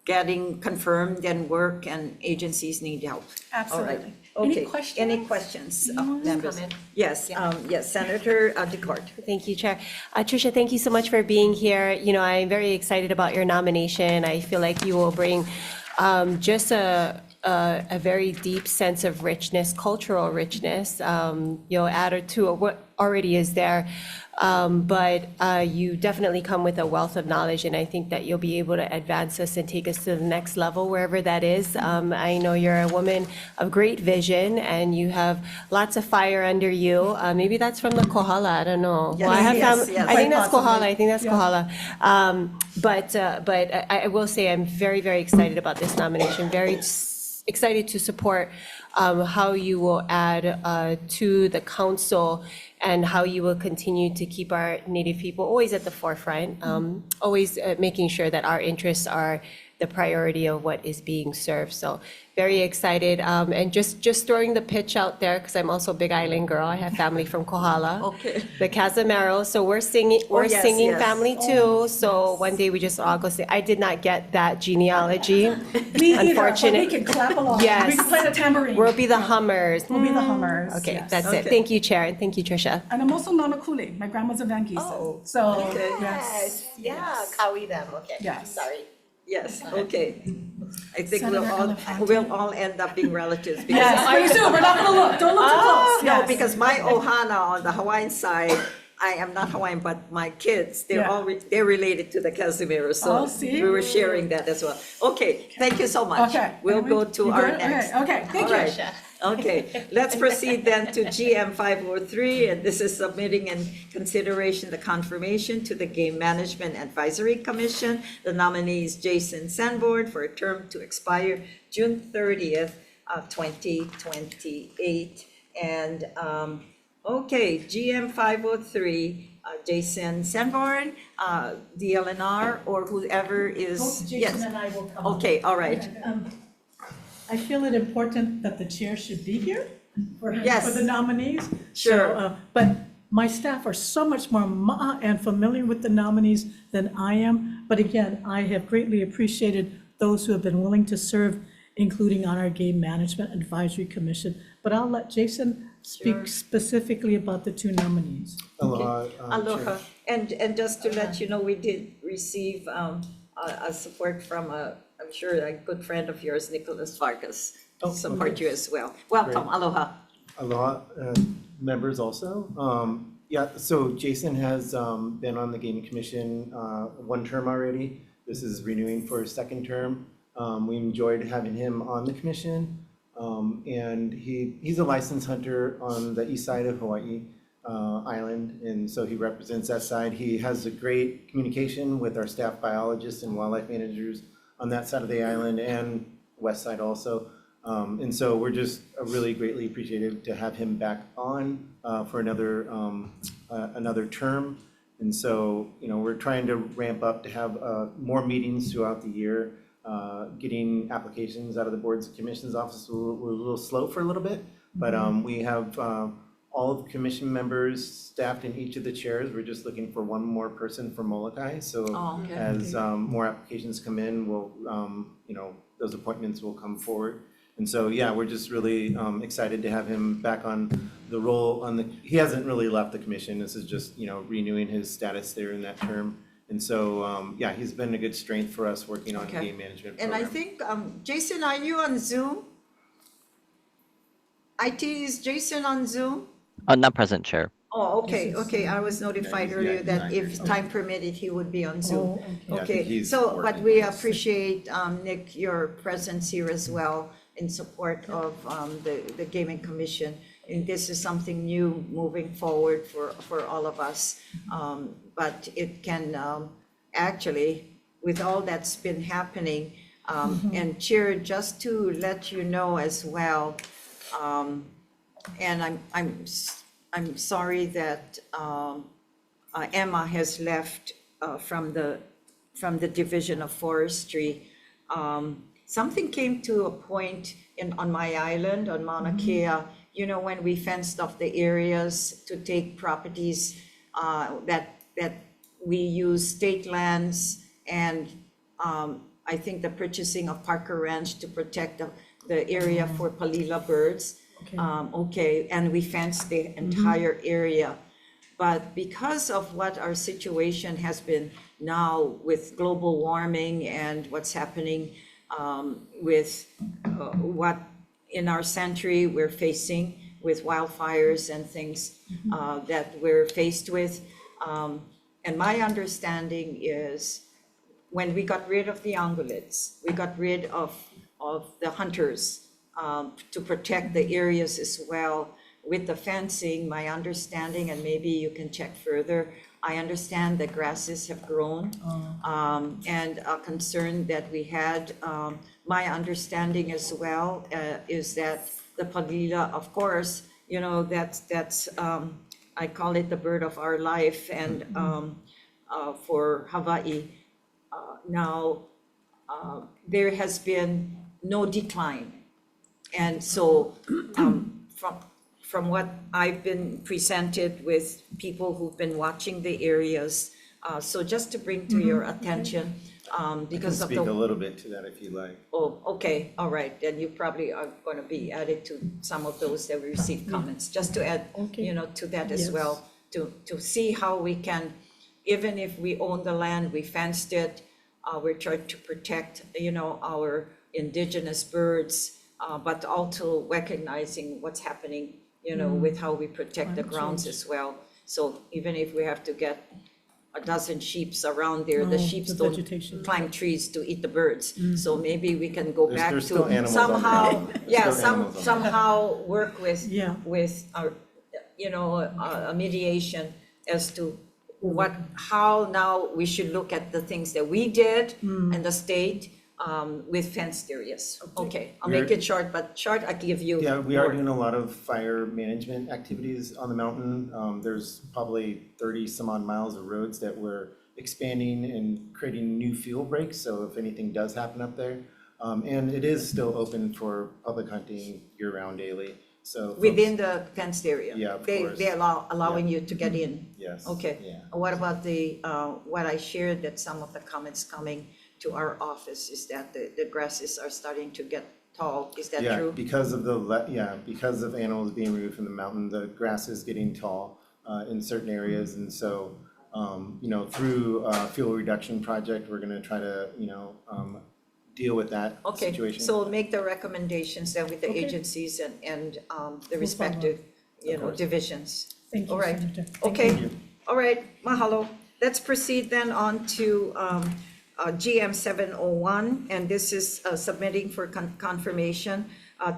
getting confirmed and work, and agencies need help. All right. Absolutely. Any Okay. questions? Any questions, members? comment? Yes, yes, Senator Decourt. Thank you, Chair. Tricia, thank you so much for being here. You know, I'm very excited about your nomination. I feel like you will bring just a very deep sense of richness, cultural richness, added to what already is there. But you definitely come with a wealth of knowledge, and I think that you'll be able to advance us and take us to the next level, wherever that is. I know you're a woman of great vision, and you have lots of fire under you. Maybe that's from the Kohala, I don't know. Well, I have Yes, yes. I think that's Quite Kohala, possibly. I think that's Kohala. But I will say I'm very, very excited about this nomination, very excited to support how you will add to the council and how you will continue to keep our Native people always at the forefront, always making sure that our interests are the priority of what is being served. So very excited. And just throwing the pitch out there, because I'm also a Big Island girl. I have family from Kohala. Okay. The Casamaro. So we're singing, yes, singing yes. family too. So one day we just all go sing. I did not get that genealogy. Me either, but we Unfortunate. can clap along. Yes. We can play the tambourine. We'll be the Hummers. We'll be the Hummers. Okay, yes. that's it. Okay. Thank you, Chair, and thank you, Tricia. And I'm also Nanakuli. My grandma's a Van Giesen. Oh, So, okay. yes. Yeah, Kawi them, okay. Yes. Sorry. Yes, okay. I think Senator Elefante. we'll all end up being relatives. because Yes, please do. We're not gonna look. Don't look too close. No, Yes. because my ohana on the Hawaiian side, I am not Hawaiian, but my kids, they're Yeah. all, they're related to the Casimiro, so Oh, see? we were sharing that as well. Okay, thank you so much. Okay. We'll go to You our good? next. Okay, thank All you. right. Okay, let's proceed then to GM 503, and this is submitting in consideration the confirmation to the Game Management Advisory Commission. The nominee is Jason Sanborn for a term to expire June 30th, 2028. And, okay, GM 503, Jason Sanborn, DLNR, or whoever is, Both yes. Jason and I will come. Okay, all right. I feel it important that the chair should be here for Yes. the nominees. Sure. So, but my staff are so much more ma'a and familiar with the nominees than I am. But again, I have greatly appreciated those who have been willing to serve, including on our Game Management Advisory Commission. But I'll let Jason speak specifically about the two nominees. Aloha. Aloha. And just to let you know, we did receive a support from I'm sure a good friend of yours, Nicholas Vargas, to support you as well. Welcome, Great. aloha. Aloha, members also. Yeah, so Jason has been on the Gaming Commission one term already. This is renewing for his second term. We enjoyed having him on the commission. And he's a licensed hunter on the east side of Hawaii Island, and so he represents that side. He has a great communication with our staff biologists and wildlife managers on that side of the island and west side also. And so we're just really greatly appreciative to have him back on for another term. And so, we're trying to ramp up to have more meetings throughout the year. Getting applications out of the boards and commissions office was a little slow for a little bit, but we have all of the commission members staffed in each of the chairs. We're just looking for one more person for Molokai. So Okay. as more applications come in, we'll those appointments will come forward. And so, yeah, we're just really excited to have him back on the role he hasn't really left the commission. This is just, renewing his status there in that term. And so, yeah, he's been a good strength for us working on the Okay. game management And program. I think, Jason, are you on Zoom? IT, is Jason on Zoom? Not present, Chair. Oh, okay, I was notified earlier that if time permitted, he would be on Zoom. Yeah, I think Okay, he's so, but working. we appreciate, Nick, your presence here as well in support of the Gaming Commission. And this is something new moving forward for all of us. But it can actually, with all that's been happening, and Chair, just to let you know as well, and I'm sorry that Emma has left from the Division of Forestry. Something came to a point on my island, on Mauna Kea, when we fenced off the areas to take properties that we use state lands, and I think the purchasing of Parker Ranch to protect the area for Palila birds. Okay, and we fenced the entire area. But because of what our situation has been now with global warming and what's happening with what in our century we're facing with wildfires and things that we're faced with. And my understanding is when we got rid of the ungulates, we got rid of the hunters to protect the areas as well. With the fencing, my understanding, and maybe you can check further, I understand that grasses have grown. And a concern that we had, my understanding as well, is that the Palila, of course, you know, that's I call it the bird of our life, and for Hawai'i. Now, there has been no decline. And so from what I've been presented with people who've been watching the areas, so just to bring to your attention, because of Speak a little bit to that if you like. Oh, okay, all right, then you probably are going to be added to some of those that we received comments, just to add, you know, to that as well, to see how we can, even if we own the land, we fenced it, we're trying to protect, you know, our indigenous birds, but also recognizing what's happening, you know, with how we protect the grounds as well. So even if we have to get a dozen sheeps around there, the sheeps don't climb trees to eat the birds. So maybe we can go back There's still to animals on somehow, there. yeah, There's still animals on there. somehow work with our, you know, a mediation as to how now we should look at the things that we did and the state with fenced areas. Okay, I'll make it short, but short, I give you. Yeah, we are doing a lot of fire management activities on the mountain. There's probably 30 some odd miles of roads that we're expanding and creating new fuel breaks, so if anything does happen up there. And it is still open for public hunting year-round daily, so. Within the fenced area? Yeah, of course. They allowing you to get in? Yes. Okay. Yeah. What about what I shared, that some of the comments coming to our office is that the grasses are starting to get tall, is that true? Yeah, because of because of animals being removed from the mountain, the grass is getting tall in certain areas, and so, you know, through a fuel reduction project, we're gonna try to, you know, deal with that situation. Okay, so make the recommendations then with the agencies and the respective, you know, divisions. Thank you, All right, Senator. okay, all right, mahalo. Let's proceed then on to GM 701, and this is submitting for confirmation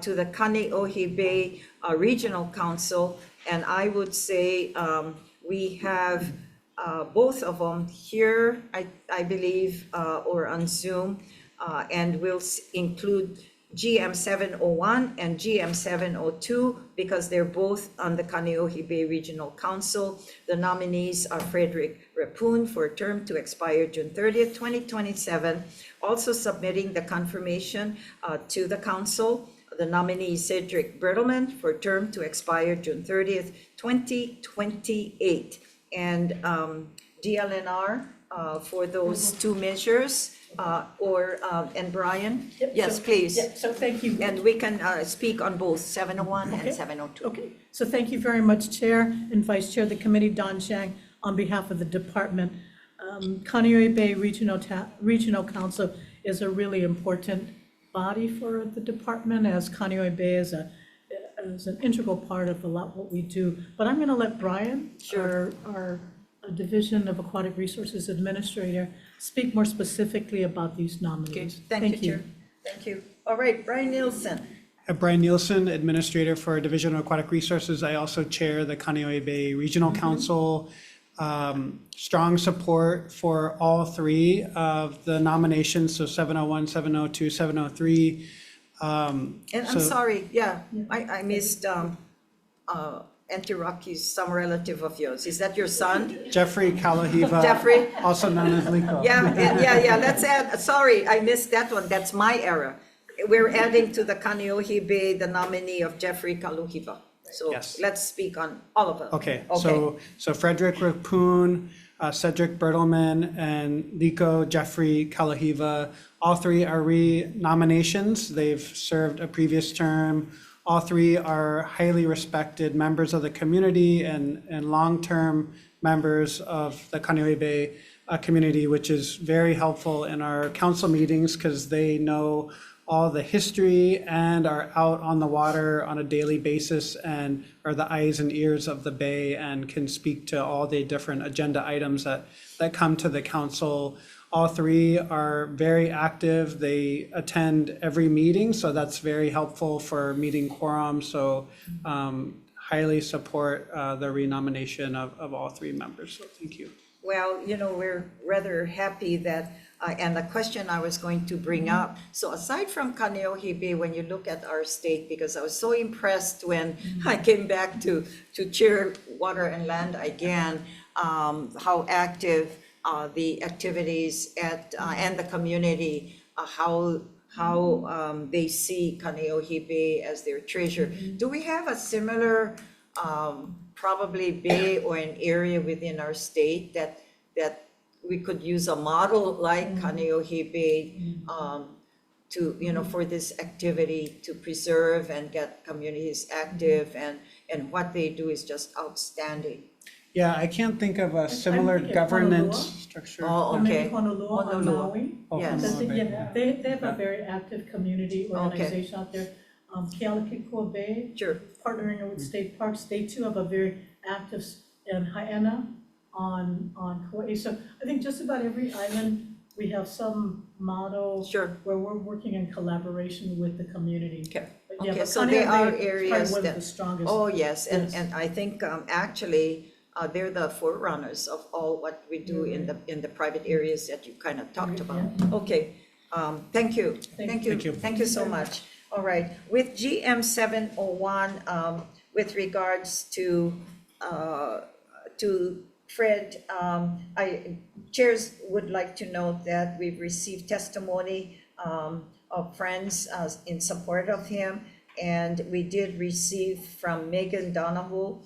to the Kaneohe Bay Regional Council. And I would say we have both of them here, I believe, or on Zoom, and we'll include GM 701 and GM 702 because they're both on the Kaneohe Bay Regional Council. The nominees are Frederick Rapun for a term to expire June 30th, 2027. Also submitting the confirmation to the council, the nominee Cedric Bertelman for a term to expire June 30th, 2028. And DLNR for those two measures. And Brian? Yep, Yes, so- please. Yep, so thank you. And we can speak on both 701 Okay. and 702. Okay, so thank you very much, Chair and Vice Chair of the committee, Don Chang, on behalf of the department. Kaneohe Bay Regional Council is a really important body for the department, as Kaneohe Bay is an integral part of a lot what we do. But I'm going to let Brian, our Division of Aquatic Resources Administrator, speak more specifically about these nominees. Thank you, Chair. Thank you. All right, Brian Nielsen. Brian Nielsen, Administrator for Division of Aquatic Resources. I also chair the Kaneohe Bay Regional Council. Strong support for all three of the nominations, so 701, 702, 703. And I'm sorry, I missed Auntie Rocky's, some relative of yours. Is that your son? Jeffrey Kalahiva. Jeffrey? Also known as Liko. Yeah, let's add, sorry, I missed that one. That's my error. We're adding to the Kaneohe Bay the nominee of Jeffrey Kaluhiva. So Yes. let's speak on all of them. Okay, so Frederick Rapun Cedric Bertelman and Liko Jeffrey Kalahiva. All three are re-nominations. They've served a previous term. All three are highly respected members of the community and long-term members of the Kaneohe Bay community, which is very helpful in our council meetings because they know all the history and are out on the water on a daily basis and are the eyes and ears of the Bay and can speak to all the different agenda items that come to the council. All three are very active. They attend every meeting, so that's very helpful for meeting quorum. So highly support the renomination of all three members. So thank you. Well, we're rather happy that, and the question I was going to bring up, so aside from Kaneohe Bay, when you look at our state, because I was so impressed when I came back to chair Water and Land again, how active the activities and the community, how they see Kaneohe Bay as their treasure. Do we have a similar probably bay or an area within our state that we could use a model like Kaneohe Bay to, for this activity to preserve and get communities active, and what they do is just outstanding. Yeah, I can't think of a similar governance structure. Oh, okay. Honolulu on Maui. Yes. Yeah, they have a very active community organization out there. Kealakekua Bay. Sure. Partnering with state parks. They too have a very active, and Haiena on Kauai. So I think just about every island, we have some model. Sure. Where we're working in collaboration with the community. Okay. But yeah, Okay, but so there are Kaneohe Bay is areas probably one that. of the strongest. Oh, yes, and I think actually they're the forerunners of all what we do in the private areas that you kind of talked about. Okay, thank you. Thank you so much. All right, with GM 701, with regards to Fred, chairs would like to note that we've received testimony of friends in support of him, and we did receive from Megan Donahue,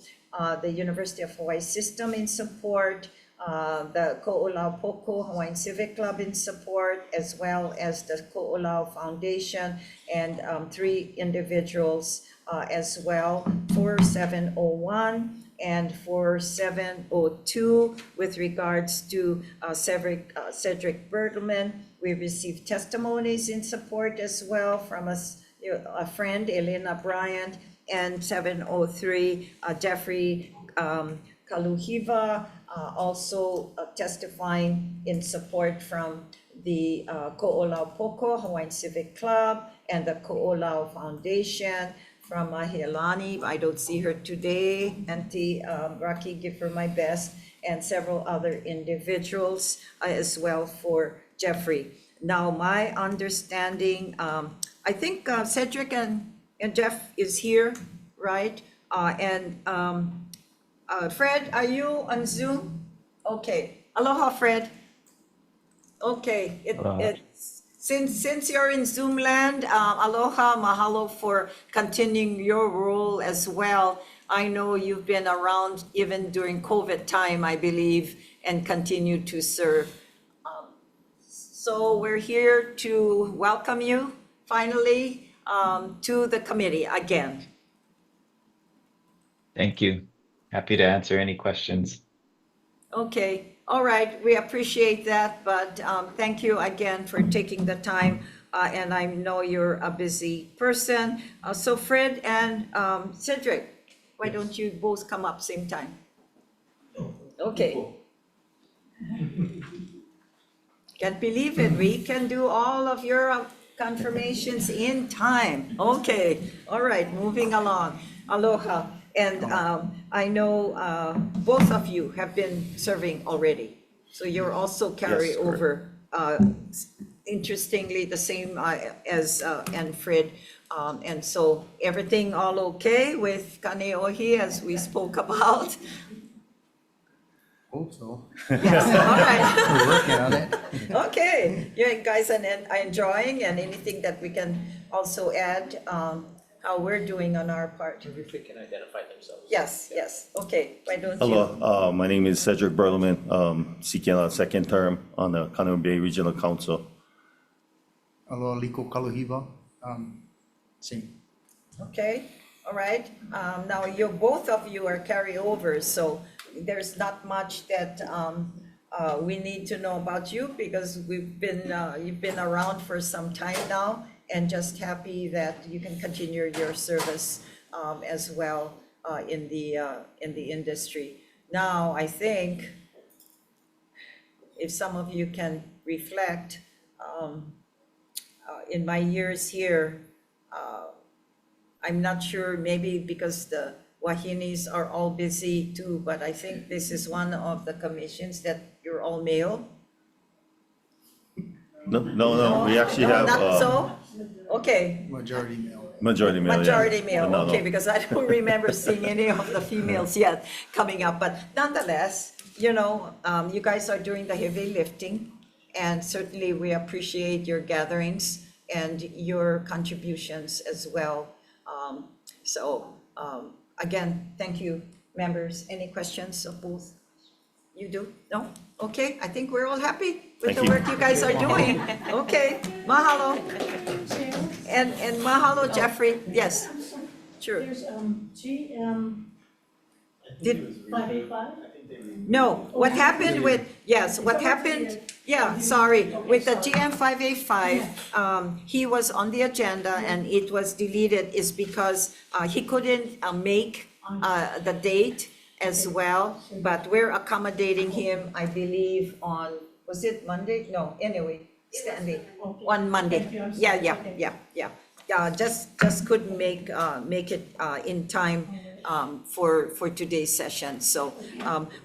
the University of Hawaii System in support, the Ko'olau Poko Hawaiian Civic Club in support, as well as the Ko'olau Foundation, and 3 individuals as well, for 701 and for 702. With regards to Cedric Bertelman, we received testimonies in support as well from a friend, Elena Bryant, and 703, Jeffrey Kaluhiva, also testifying in support from the Ko'olau Poko Hawaiian Civic Club and the Ko'olau Foundation. From Mahialani, I don't see her today, Auntie Rocky, give her my best, and several other individuals as well for Jeffrey. Now, my understanding, I think Cedric and Jeff is here, right? Fred, are you on Zoom? Okay. Aloha, Fred. Okay. Since you're in Zoom land, aloha, mahalo for continuing your role as well. I know you've been around even during COVID time, I believe, and continue to serve. So we're here to welcome you finally to the committee again. Thank you. Happy to answer any questions. Okay, all right, we appreciate that, but thank you again for taking the time, and I know you're a busy person. So Fred and Cedric, why don't you both come up same time? Okay. Can't believe it, we can do all of your confirmations in time. Okay, all right, moving along. Aloha. And I know both of you have been serving already. So you're also carry over, interestingly, the same as and Fred. And so everything all okay with Kaneohe as we spoke about? Hope so. Yes, all right. We're working on it. Okay, you guys are enjoying, and anything that we can also add how we're doing on our part. If they can identify themselves. Yes, yes, okay, why don't you? Hello, my name is Cedric Berleman, seeking a second term on the Kaneohe Bay Regional Council. Aloha Liko Kaluhiwa, same. Okay, all right. Now, both of you are carryovers, so there's not much that we need to know about you because you've been around for some time now, and just happy that you can continue your service as well in the industry. Now, I think if some of you can reflect, in my years here, I'm not sure, maybe because the Wahinis are all busy too, but I think this is one of the commissions that you're all male. No, we actually No, have. not so? Okay. Majority male. Majority male, yeah. Majority male, No, okay, no. because I don't remember seeing any of the females yet coming up, but nonetheless, you guys are doing the heavy lifting, and certainly we appreciate your gatherings and your contributions as well. Again, thank you, members. Any questions of both? You do? No? Okay, I think we're all happy with the work you guys are doing. Okay, mahalo. And mahalo, Jeffrey. Yes, sure. There's GM Did, 585? no, what happened with, what happened, sorry, with the GM 585, he was on the agenda and it was deleted is because he couldn't make the date as well, but we're accommodating him, I believe, on, was it Monday? No, anyway, Stanley, on Monday. Yeah, just couldn't make it in time for today's session. So,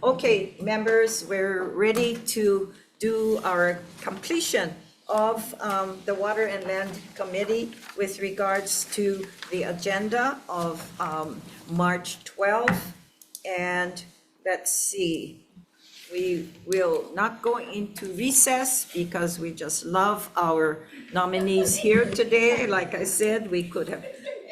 okay, members, we're ready to do our completion of the Water and Land Committee with regards to the agenda of March 12th. And let's see, we will not go into recess because we just love our nominees here today. Like I said, we could have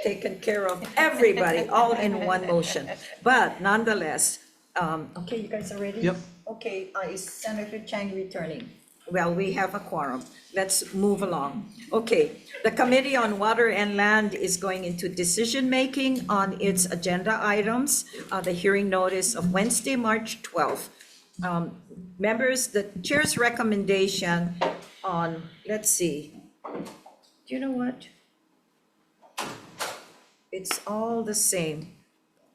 taken care of everybody all in one motion. But nonetheless, okay, you guys are ready? Yep. Okay, is Senator Chang returning? Well, we have a quorum. Let's move along. Okay, the Committee on Water and Land is going into decision-making on its agenda items, the hearing notice of Wednesday, March 12th. Members, the chair's recommendation on, let's see, do you know what? It's all the same.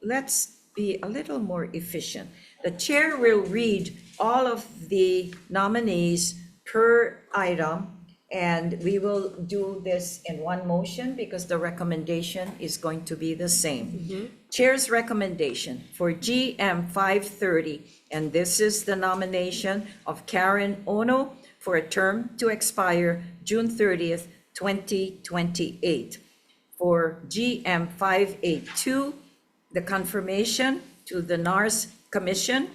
Let's be a little more efficient. The chair will read all of the nominees per item, and we will do this in one motion because the recommendation is going to be the same. Chair's recommendation for GM 530, and this is the nomination of Karen Ono for a term to expire June 30th, 2028. For GM 582, the confirmation to the NARS Commission,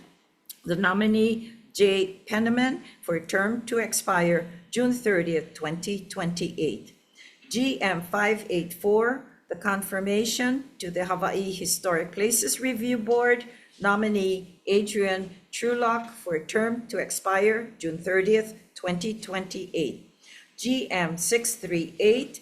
the nominee Jay Penniman for a term to expire June 30th, 2028. GM 584, the confirmation to the Hawai'i Historic Places Review Board, nominee Adrian Trulock for a term to expire June 30th, 2028. GM 638,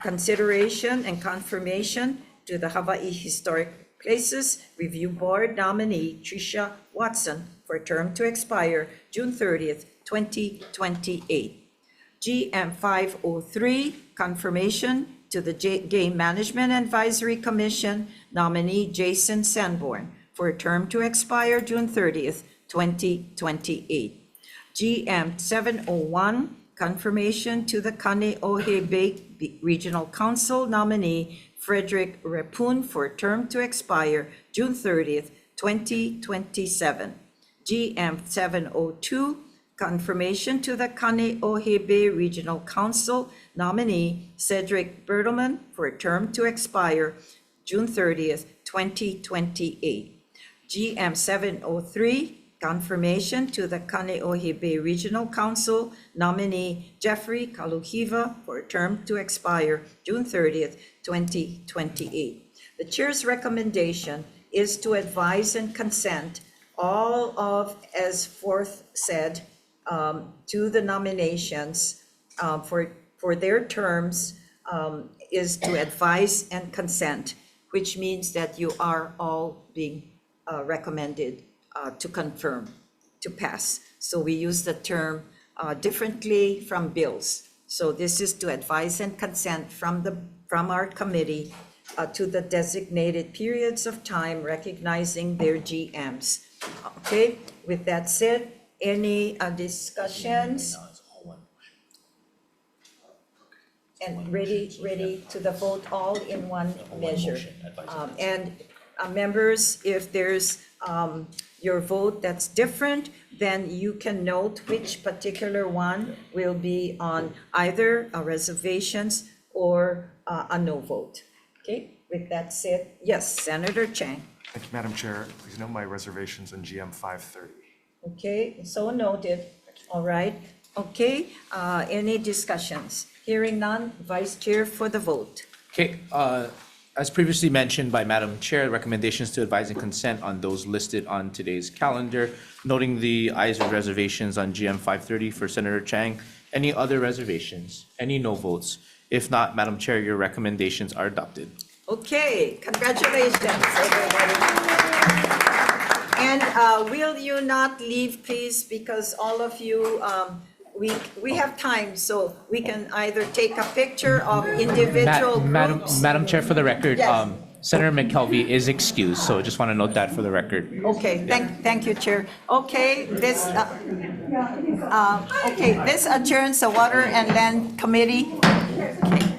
consideration and confirmation to the Hawai'i Historic Places Review Board, nominee Tricia Watson for a term to expire June 30th, 2028. GM 503, confirmation to the Game Management Advisory Commission, nominee Jason Sanborn for a term to expire June 30th, 2028. GM 701, confirmation to the Kaneohe Bay Regional Council, nominee Frederick Repun for a term to expire June 30th, 2027. GM 702, confirmation to the Kaneohe Bay Regional Council, nominee Cedric Bertelman for a term to expire June 30th, 2028. GM 703, confirmation to the Kaneohe Bay Regional Council nominee Jeffrey Kaluhiva for a term to expire June 30th, 2028. The chair's recommendation is to advise and consent all of, as forth said, to the nominations for their terms, is to advise and consent, which means that you are all being recommended to confirm, to pass. So we use the term differently from bills. So this is to advise and consent from our committee to the designated periods of time, recognizing their GMs. Okay, with that said, any discussions? And ready to the vote, all in one measure. And members, if there's your vote that's different, then you can note which particular one will be on either reservations or a no vote. Okay, with that said, yes, Senator Chang. Thank you, Madam Chair. Please note my reservations on GM 530. Okay, so noted. All right. Okay, any discussions? Hearing none, Vice Chair for the vote. Okay, as previously mentioned by Madam Chair, recommendations to advise and consent on those listed on today's calendar, noting the ayes or reservations on GM 530 for Senator Chang. Any other reservations? Any no votes? If not, Madam Chair, your recommendations are adopted. Okay, congratulations, everybody. And will you not leave, please, because all of you, we have time, so we can either take a picture of individual groups. Madam Chair, for the record, Yes. Senator McKelvey is excused, so I just want to note that for the record. Okay, thank you, Chair. Okay, this adjourns the Water and Land Committee. Okay.